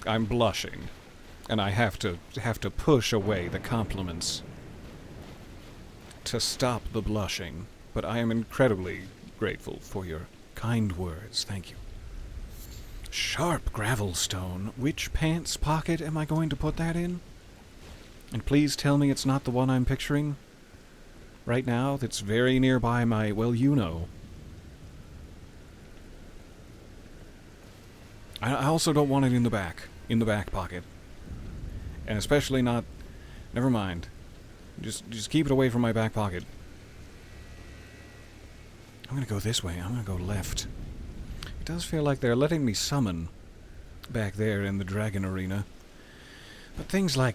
I'm blushing, and I have to push away the compliments to stop the blushing. But I am incredibly grateful for your kind words. Thank you. Sharp gravel stone. Which pants pocket am I going to put that in? And please tell me it's not the one I'm picturing right now that's very nearby my, well, you know. I also don't want it in the back pocket. And especially not, never mind. Just keep it away from my back pocket. I'm gonna go this way. I'm gonna go left. It does feel like they're letting me summon back there in the dragon arena. But things like,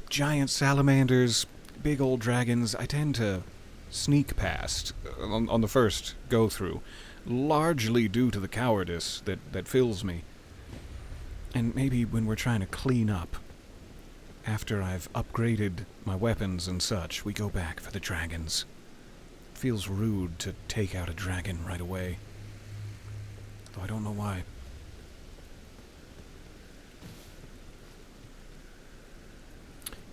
giant salamanders, big old dragons, I tend to sneak past on the first go-through, largely due to the cowardice that fills me. And maybe when we're trying to clean up, after I've upgraded my weapons and such, we go back for the dragons. It feels rude to take out a dragon right away. Though I don't know why.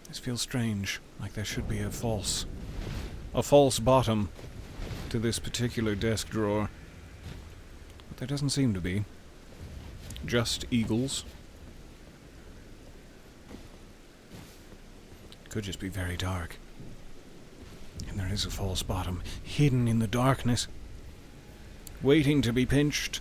This feels strange, like there should be a false bottom to this particular desk drawer. But there doesn't seem to be. Just eagles. Could just be very dark. And there is a false bottom, hidden in the darkness, waiting to be pinched.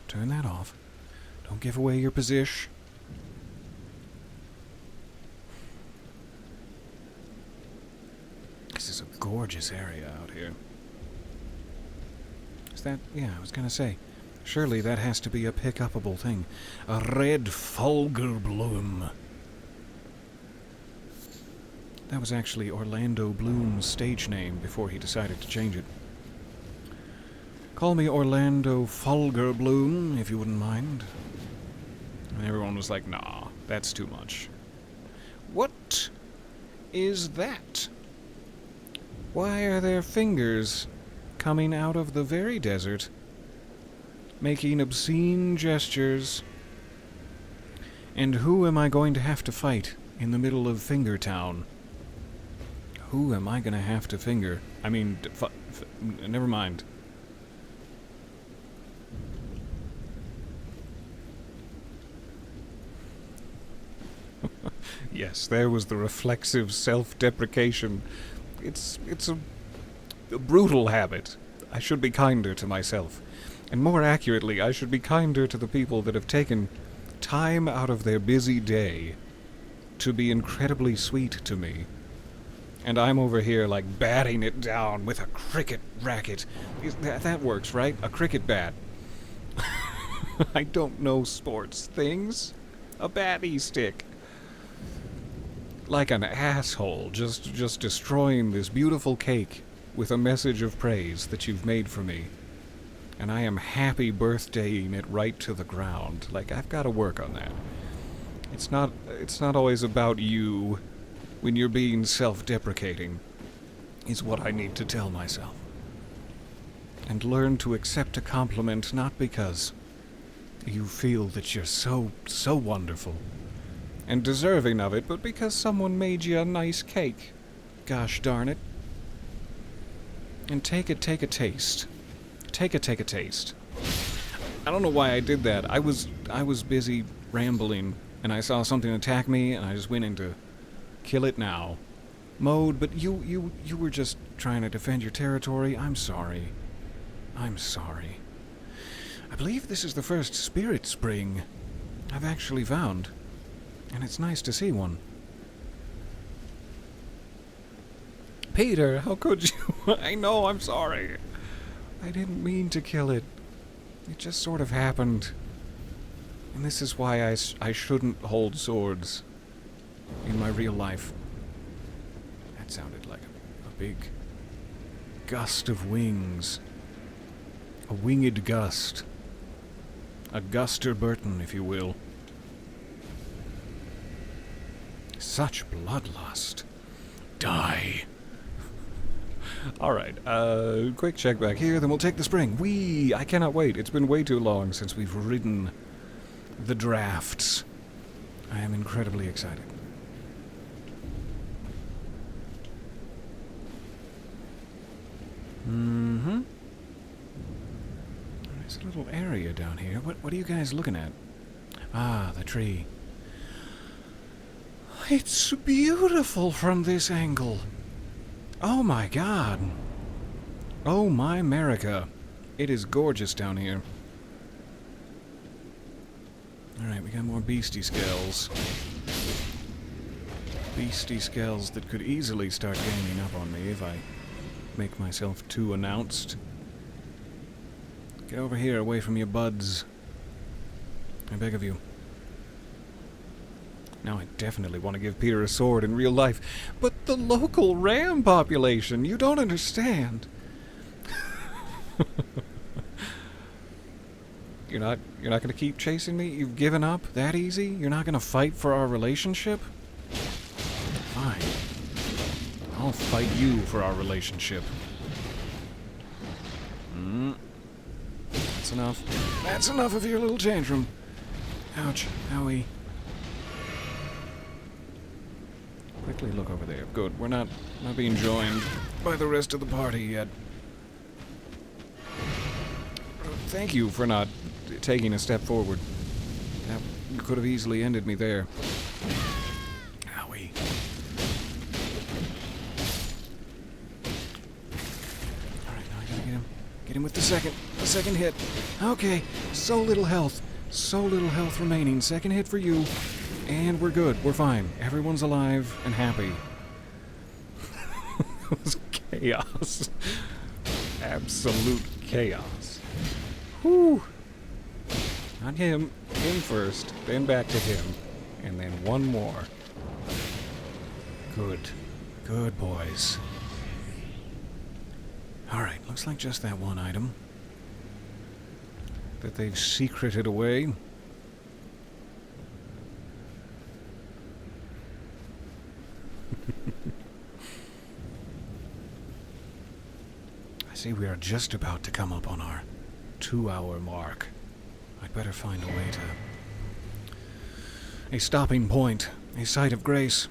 Turn that off. Don't give away your position. This is a gorgeous area out here. Is that... yeah, I was gonna say. Surely that has to be a pick-upable thing. A red fulgur bloom. That was actually Orlando Bloom's stage name before he decided to change it. Call me Orlando Fulgur Bloom, if you wouldn't mind. And everyone was like, nah, that's too much. What is that? Why are there fingers coming out of the very desert, making obscene gestures? And who am I going to have to fight in the middle of Finger Town? Who am I going to have to finger? I mean, never mind. Yes, there was the reflexive self-deprecation. It's a brutal habit. I should be kinder to myself. And more accurately, I should be kinder to the people that have taken time out of their busy day to be incredibly sweet to me. And I'm over here, like, batting it down with a cricket racket. That works, right? A cricket bat. I don't know sports things. A batty stick. Like an asshole, just destroying this beautiful cake with a message of praise that you've made for me. And I am happy birthdaying it right to the ground. Like, I've got to work on that. It's not always about you when you're being self-deprecating, is what I need to tell myself. And learn to accept a compliment not because you feel that you're so wonderful and deserving of it, but because someone made you a nice cake. Gosh darn it. And take a taste. Take a taste. I don't know why I did that. I was busy rambling, and I saw something attack me, and I just went into kill it now. mode, but you were just trying to defend your territory. I'm sorry. I'm sorry. I believe this is the first spirit spring I've actually found, and it's nice to see one. Peter, how could you? I know, I'm sorry. I didn't mean to kill it. It just sort of happened. And this is why I shouldn't hold swords in my real life. That sounded like a big gust of wings. A winged gust. A Guster Burton, if you will. Such bloodlust. Die. Alright, quick check back here, then we'll take the spring. Whee! I cannot wait. It's been way too long since we've ridden the drafts. I am incredibly excited. Mm-hmm. There's a little area down here. What are you guys looking at? Ah, the tree. It's beautiful from this angle. Oh my god. Oh my America. It is gorgeous down here. Alright, we got more beastie scales. Beastie scales that could easily start ganging up on me if I make myself too announced. Get over here, away from your buds. I beg of you. Now I definitely want to give Peter a sword in real life, but the local ram population, you don't understand. You're not going to keep chasing me? You've given up that easy? You're not going to fight for our relationship? Fine. I'll fight you for our relationship. That's enough. That's enough of your little tantrum. Ouch. Owie. Quickly look over there. Good. We're not being joined by the rest of the party yet. Thank you for not taking a step forward. That could have easily ended me there. Owie. Alright, now I gotta get him. Get him with the second hit. Okay, so little health. So little health remaining. Second hit for you. And we're good. We're fine. Everyone's alive and happy. It was chaos. Absolute chaos. Whew. Not him. Him first. Then back to him. And then one more. Good. Good boys. Alright, looks like just that one item that they've secreted away. I see we are just about to come up on our 2-hour mark. I'd better find a way to... a stopping point, a site of grace,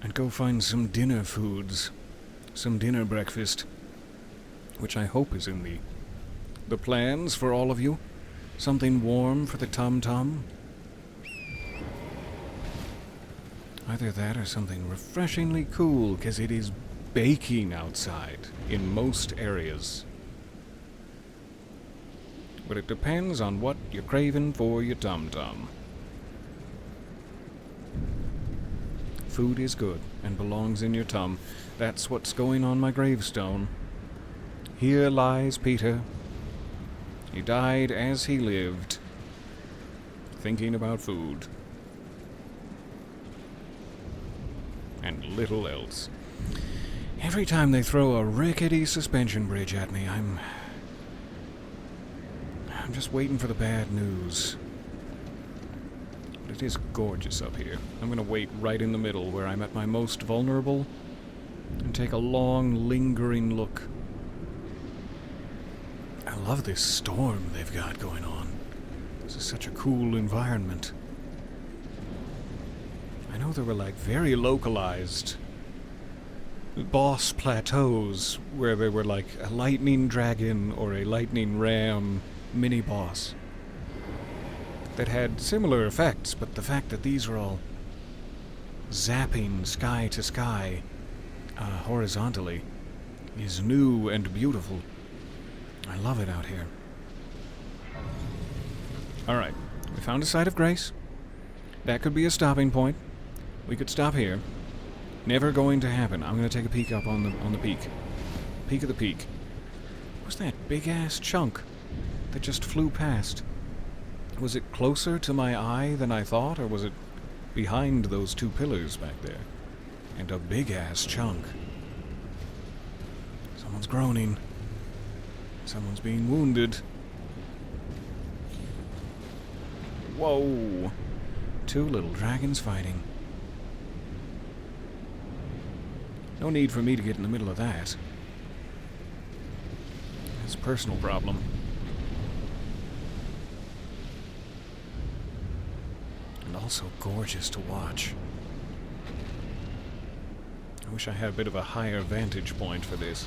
and go find some dinner foods, some dinner breakfast, which I hope is in the plans for all of you. Something warm for the tum-tum. Either that or something refreshingly cool, because it is baking outside in most areas. But it depends on what you're craving for your tum-tum. Food is good and belongs in your tum. That's what's going on my gravestone. Here lies Peter. He died as he lived, thinking about food. And little else. Every time they throw a rickety suspension bridge at me, I'm just waiting for the bad news. But it is gorgeous up here. I'm gonna wait right in the middle where I'm at my most vulnerable and take a long, lingering look. I love this storm they've got going on. This is such a cool environment. I know there were like very localized boss plateaus where there were like a lightning dragon or a lightning ram mini-boss that had similar effects, but the fact that these are all zapping sky to sky horizontally is new and beautiful. I love it out here. Alright, we found a site of grace. That could be a stopping point. We could stop here. Never going to happen. I'm going to take a peek up on the peak. Peak of the peak. What's that big-ass chunk that just flew past? Was it closer to my eye than I thought, or was it behind those two pillars back there? And a big-ass chunk. Someone's groaning. Someone's being wounded. Whoa! Two little dragons fighting. No need for me to get in the middle of that. It's a personal problem. And also gorgeous to watch. I wish I had a bit of a higher vantage point for this.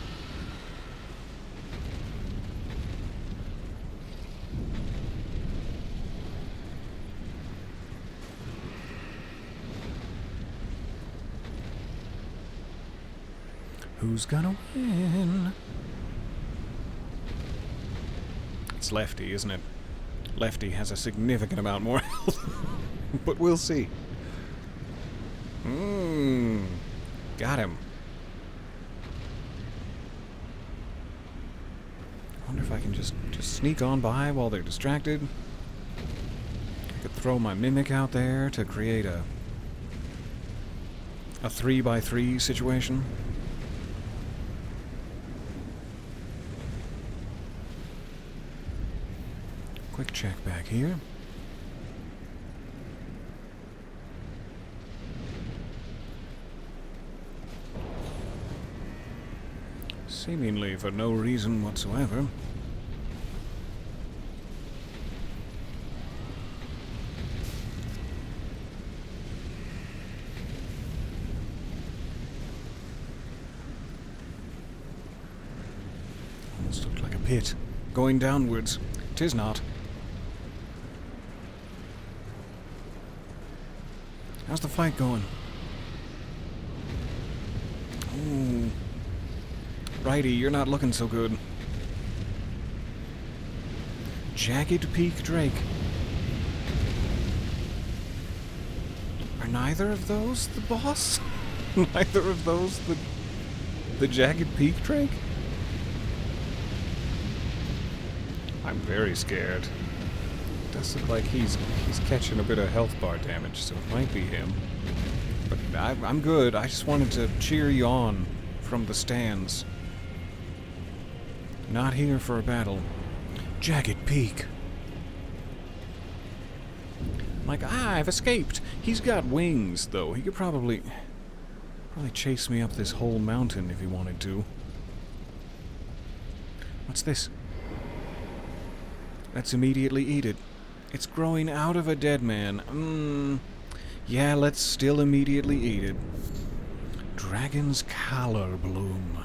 Who's gonna win? It's Lefty, isn't it? Lefty has a significant amount more health. But we'll see. Got him. Wonder if I can just sneak on by while they're distracted. I could throw my mimic out there to create a 3x3 situation. Quick check back here. Seemingly for no reason whatsoever. Almost looked like a pit. Going downwards. 'Tis not. How's the fight going? Ooh. Righty, you're not looking so good. Jagged Peak Drake. Are neither of those the boss? Neither of those the Jagged Peak Drake? I'm very scared. Does look like he's catching a bit of health bar damage, so it might be him. But I'm good. I just wanted to cheer you on from the stands. Not here for a battle. Jagged Peak. Like, I've escaped. He's got wings, though. He could probably chase me up this whole mountain if he wanted to. What's this? Let's immediately eat it. It's growing out of a dead man. Yeah, let's still immediately eat it. Dragon's Collar Bloom.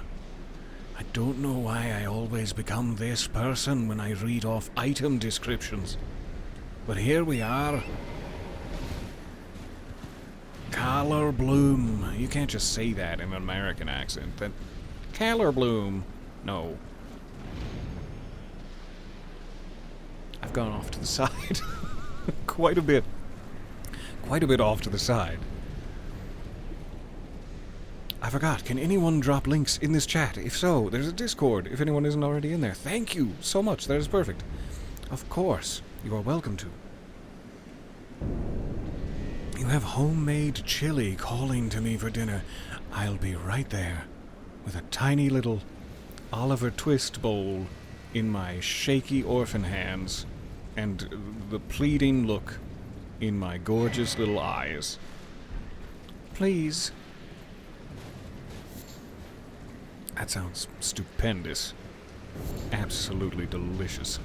I don't know why I always become this person when I read off item descriptions. But here we are. Collar Bloom. You can't just say that in an American accent. That Collar Bloom. No. I've gone off to the side. Quite a bit. Quite a bit off to the side. I forgot, can anyone drop links in this chat? If so, there's a Discord, if anyone isn't already in there. Thank you so much, that is perfect. Of course, you are welcome to. You have homemade chili calling to me for dinner. I'll be right there, with a tiny little Oliver Twist bowl in my shaky orphan hands, and the pleading look in my gorgeous little eyes. Please. That sounds stupendous. Absolutely delicious.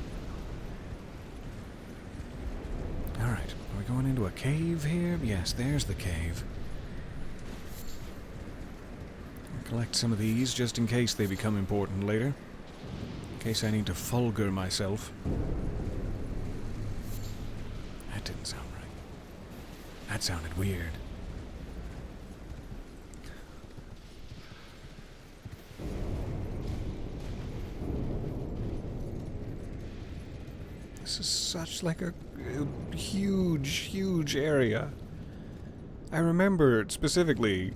Alright, are we going into a cave here? Yes, there's the cave. I'll collect some of these just in case they become important later. In case I need to fulgur myself. That didn't sound right. That sounded weird. This is such like a huge, huge area. I remember specifically,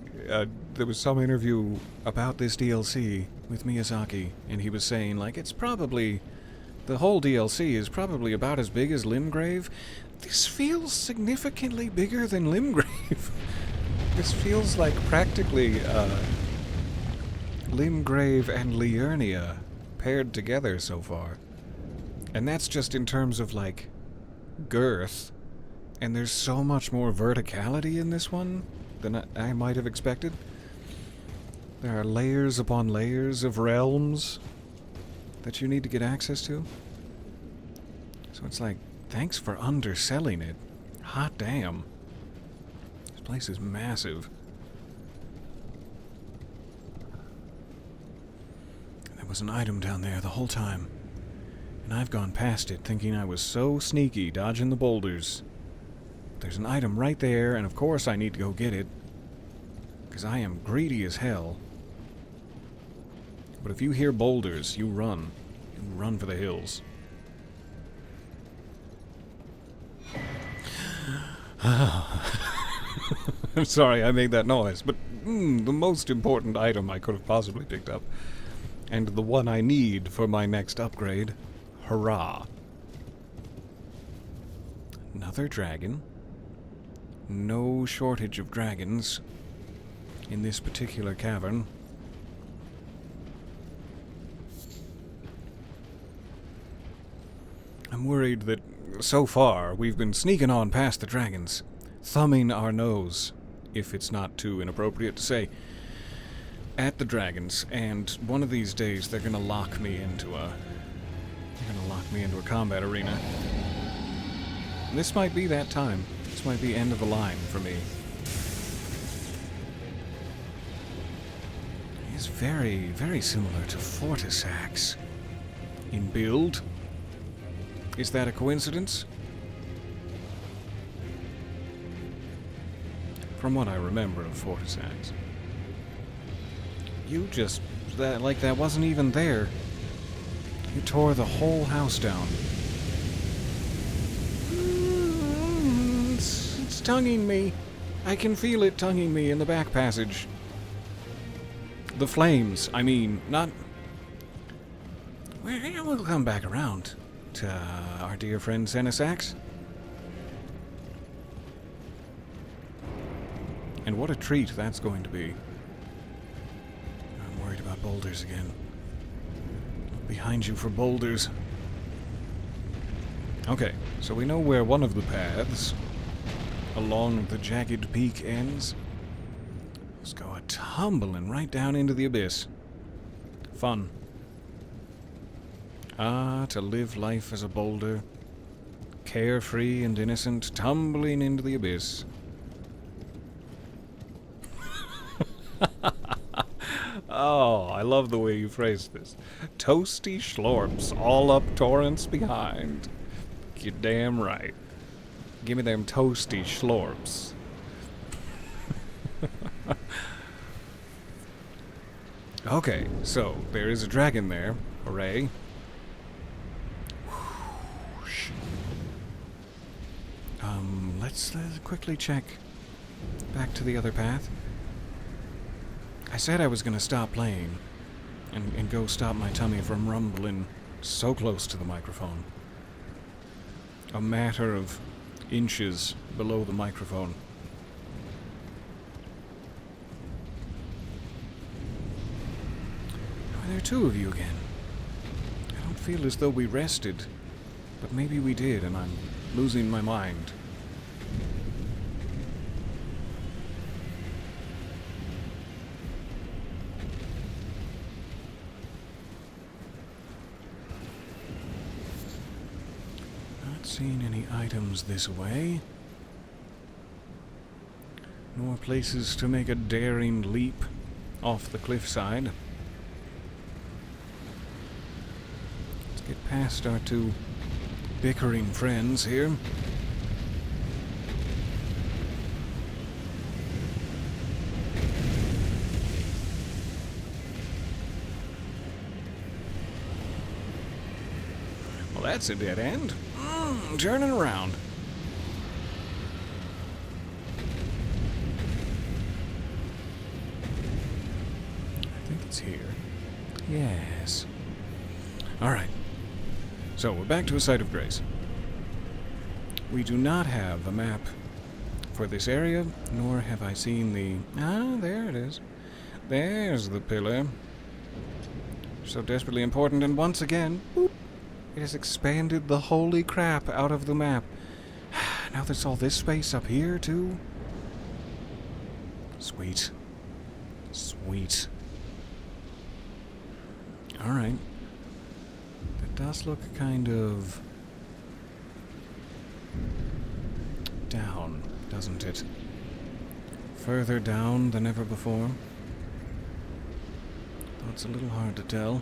there was some interview about this DLC with Miyazaki, and he was saying, like, it's probably, the whole DLC is probably about as big as Limgrave. This feels significantly bigger than Limgrave. This feels like practically, Limgrave and Liurnia paired together so far. And that's just in terms of, like, girth. And there's so much more verticality in this one than I might have expected. There are layers upon layers of realms that you need to get access to. So it's like, thanks for underselling it. Hot damn. This place is massive. There was an item down there the whole time. And I've gone past it thinking I was so sneaky, dodging the boulders. There's an item right there, and of course I need to go get it. Because I am greedy as hell. But if you hear boulders, you run. You run for the hills. I'm sorry I made that noise, but the most important item I could have possibly picked up. And the one I need for my next upgrade. Hurrah. Another dragon. No shortage of dragons in this particular cavern. I'm worried that so far we've been sneaking on past the dragons, thumbing our nose, if it's not too inappropriate to say, at the dragons, and one of these days they're gonna lock me into a combat arena. And this might be that time. This might be end of the line for me. It's very, very similar to Fortisax in build. Is that a coincidence? From what I remember of Fortisax. You just... that wasn't even there. You tore the whole house down. It's tonguing me. I can feel it tonguing me in the back passage. The flames, I mean, not... We'll come back around to our dear friend Senisax. And what a treat that's going to be. I'm worried about boulders again. Look behind you for boulders. Okay, so we know where one of the paths along the jagged peak ends. Let's go tumbling right down into the abyss. Fun. Ah, to live life as a boulder, carefree and innocent, tumbling into the abyss. Oh, I love the way you phrased this. Toasty schlorps all up torrents behind. You're damn right. Give me them toasty schlorps. Okay, so there is a dragon there. Hooray. Let's quickly check back to the other path. I said I was going to stop playing and go stop my tummy from rumbling so close to the microphone. A matter of inches below the microphone. Oh, there are two of you again. I don't feel as though we rested, but maybe we did, and I'm losing my mind. Not seeing any items this way. Nor places to make a daring leap off the cliffside. Let's get past our two bickering friends here. Well, that's a dead end. Turning around. I think it's here. Yes. Alright. So, we're back to a site of grace. We do not have a map for this area, nor have I seen the... Ah, there it is. There's the pillar. So desperately important, and once again, boop, it has expanded the holy crap out of the map. Now there's all this space up here, too. Sweet. Sweet. Alright. That does look kind of... down, doesn't it? Further down than ever before. Though it's a little hard to tell.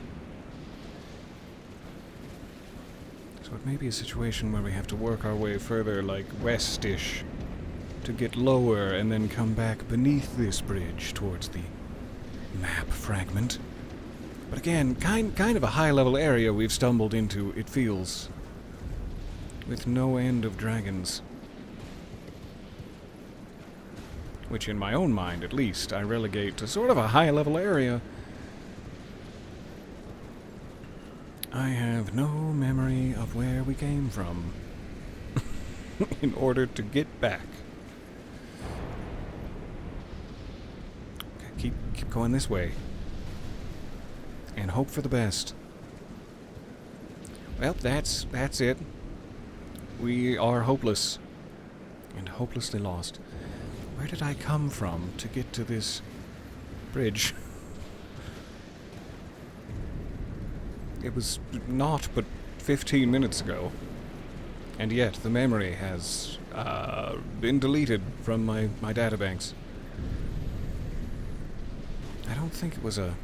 So it may be a situation where we have to work our way further, like westish, to get lower and then come back beneath this bridge towards the map fragment. But again, kind of a high-level area we've stumbled into, it feels, with no end of dragons. Which in my own mind, at least, I relegate to sort of a high-level area. I have no memory of where we came from in order to get back. Okay, keep going this way. And hope for the best. Well, that's it. We are hopeless. And hopelessly lost. Where did I come from to get to this bridge? It was not but 15 minutes ago. And yet, the memory has been deleted from my databanks. I don't think it was a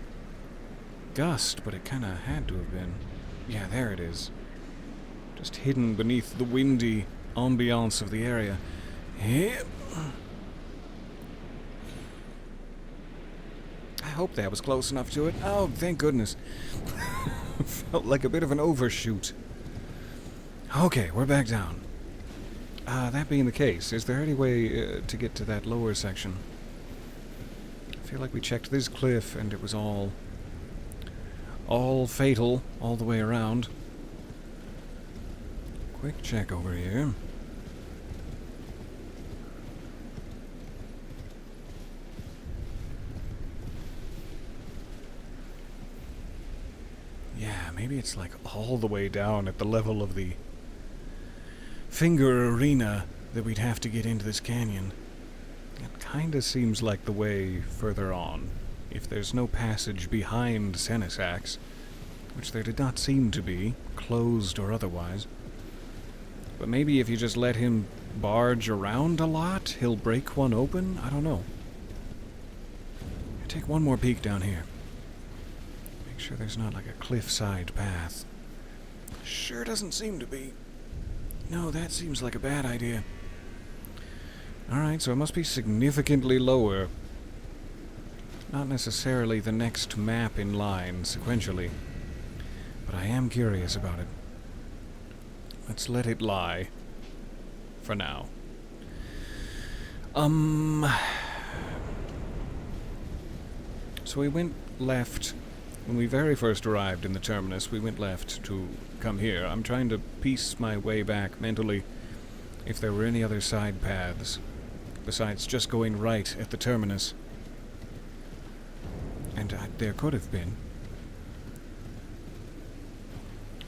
gust, but it kinda had to have been. Yeah, there it is. Just hidden beneath the windy ambiance of the area. Yep. I hope that was close enough to it. Oh, thank goodness. Felt like a bit of an overshoot. Okay, we're back down. That being the case, is there any way to get to that lower section? I feel like we checked this cliff and it was all fatal all the way around. Quick check over here. Yeah, maybe it's like all the way down at the level of the finger arena that we'd have to get into this canyon. It kinda seems like the way further on. If there's no passage behind Senesax, which there did not seem to be, closed or otherwise. But maybe if you just let him barge around a lot, he'll break one open? I don't know. I'll take one more peek down here. Make sure there's not like a cliffside path. Sure doesn't seem to be. No, that seems like a bad idea. Alright, so it must be significantly lower. Not necessarily the next map in line, sequentially. But I am curious about it. Let's let it lie. For now. So we went left. When we very first arrived in the terminus, we went left to come here. I'm trying to piece my way back mentally if there were any other side paths besides just going right at the terminus. And there could have been.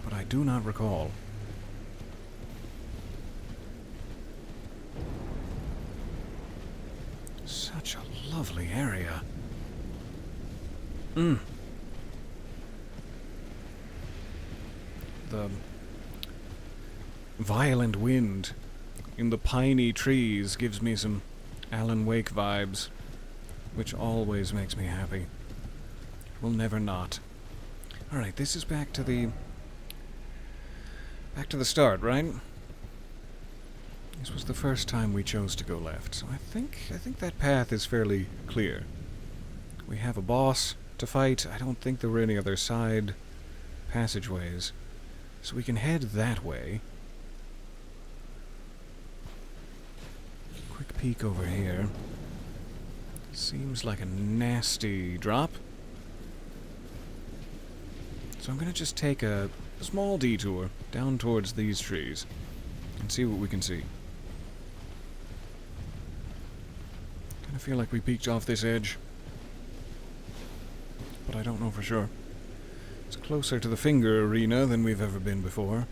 But I do not recall. Such a lovely area. The violent wind in the piney trees gives me some Alan Wake vibes, which always makes me happy. Will never not. Alright, this is back to the start, right? This was the first time we chose to go left, so I think that path is fairly clear. We have a boss to fight. I don't think there were any other side passageways. So we can head that way. Quick peek over here. Seems like a nasty drop. So I'm gonna just take a small detour down towards these trees and see what we can see. Kinda feel like we peeked off this edge, but I don't know for sure. It's closer to the finger arena than we've ever been before.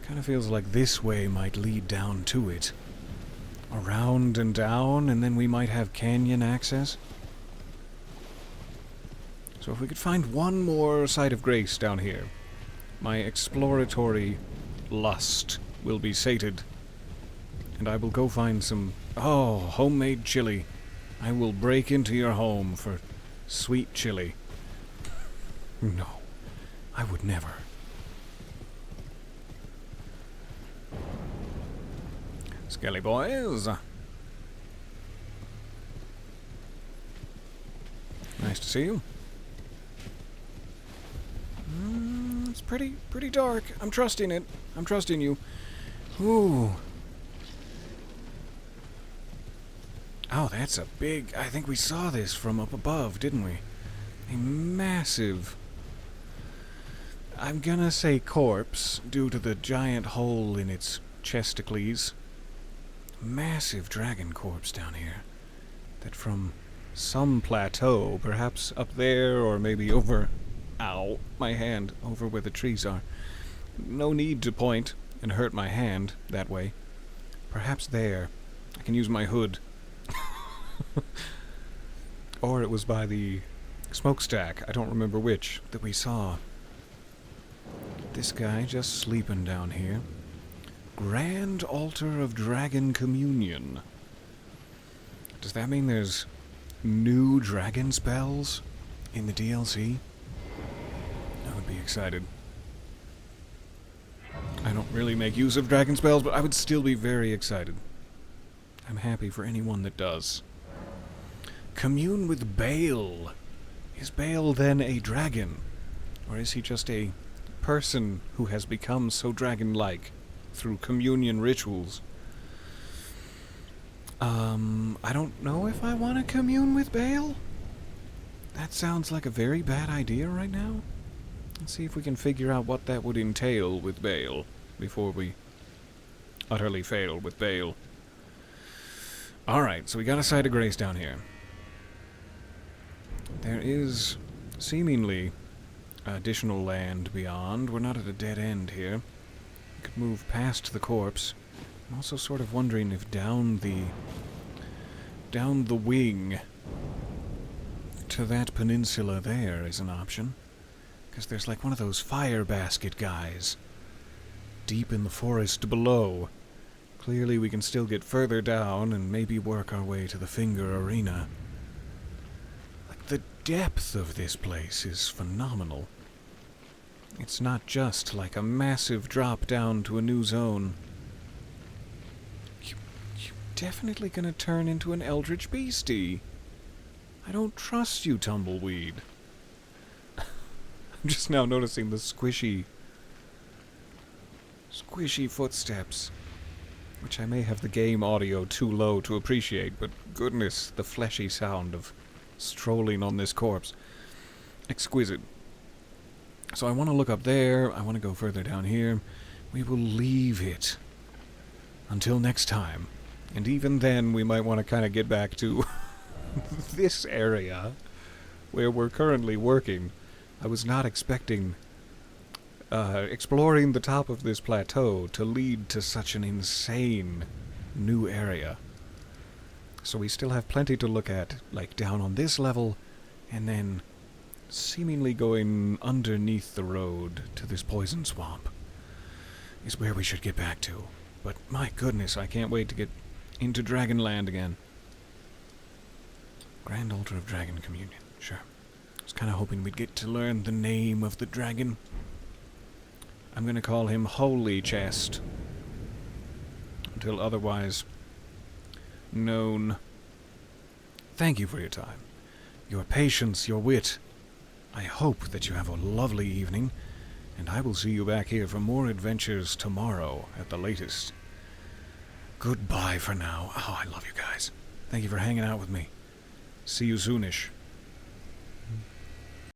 Kinda feels like this way might lead down to it. Around and down, and then we might have canyon access. So if we could find one more site of grace down here, my exploratory lust will be sated. And I will go find some, homemade chili. I will break into your home for sweet chili. No, I would never. Skelly boys. Nice to see you. It's pretty dark. I'm trusting it. I'm trusting you. Ooh. Oh, that's a big... I think we saw this from up above, didn't we? A massive... I'm gonna say corpse, due to the giant hole in its chesticles. Massive dragon corpse down here. That from some plateau, perhaps up there, or maybe over... Ow, my hand, over where the trees are. No need to point and hurt my hand that way. Perhaps there. I can use my hood. Or it was by the smokestack, I don't remember which, that we saw. This guy just sleeping down here. Grand Altar of Dragon Communion. Does that mean there's new dragon spells in the DLC? I would be excited. I don't really make use of dragon spells, but I would still be very excited. I'm happy for anyone that does. Commune with Baal. Is Baal then a dragon? Or is he just a person who has become so dragon-like through communion rituals? I don't know if I want to commune with Baal. That sounds like a very bad idea right now. Let's see if we can figure out what that would entail with Baal before we utterly fail with Baal. Alright, so we got a site of grace down here. There is seemingly additional land beyond. We're not at a dead end here. We could move past the corpse. I'm also sort of wondering if down the wing to that peninsula there is an option. Because there's like one of those fire basket guys deep in the forest below. Clearly we can still get further down and maybe work our way to the Finger Arena. Like, the depth of this place is phenomenal. It's not just like a massive drop down to a new zone. You definitely gonna turn into an eldritch beastie. I don't trust you, Tumbleweed. I'm just now noticing the squishy footsteps. Which I may have the game audio too low to appreciate, but goodness, the fleshy sound of strolling on this corpse. Exquisite. So I want to look up there, I want to go further down here. We will leave it until next time. And even then, we might want to kind of get back to this area where we're currently working. I was not expecting exploring the top of this plateau to lead to such an insane new area. So we still have plenty to look at, like down on this level, and then seemingly going underneath the road to this poison swamp is where we should get back to. But my goodness, I can't wait to get into Dragonland again. Grand Altar of Dragon Communion, sure. I was kind of hoping we'd get to learn the name of the dragon. I'm going to call him Holy Chest until otherwise known. Thank you for your time, your patience, your wit. I hope that you have a lovely evening, and I will see you back here for more adventures tomorrow at the latest. Goodbye for now. Oh, I love you guys. Thank you for hanging out with me. See you soonish.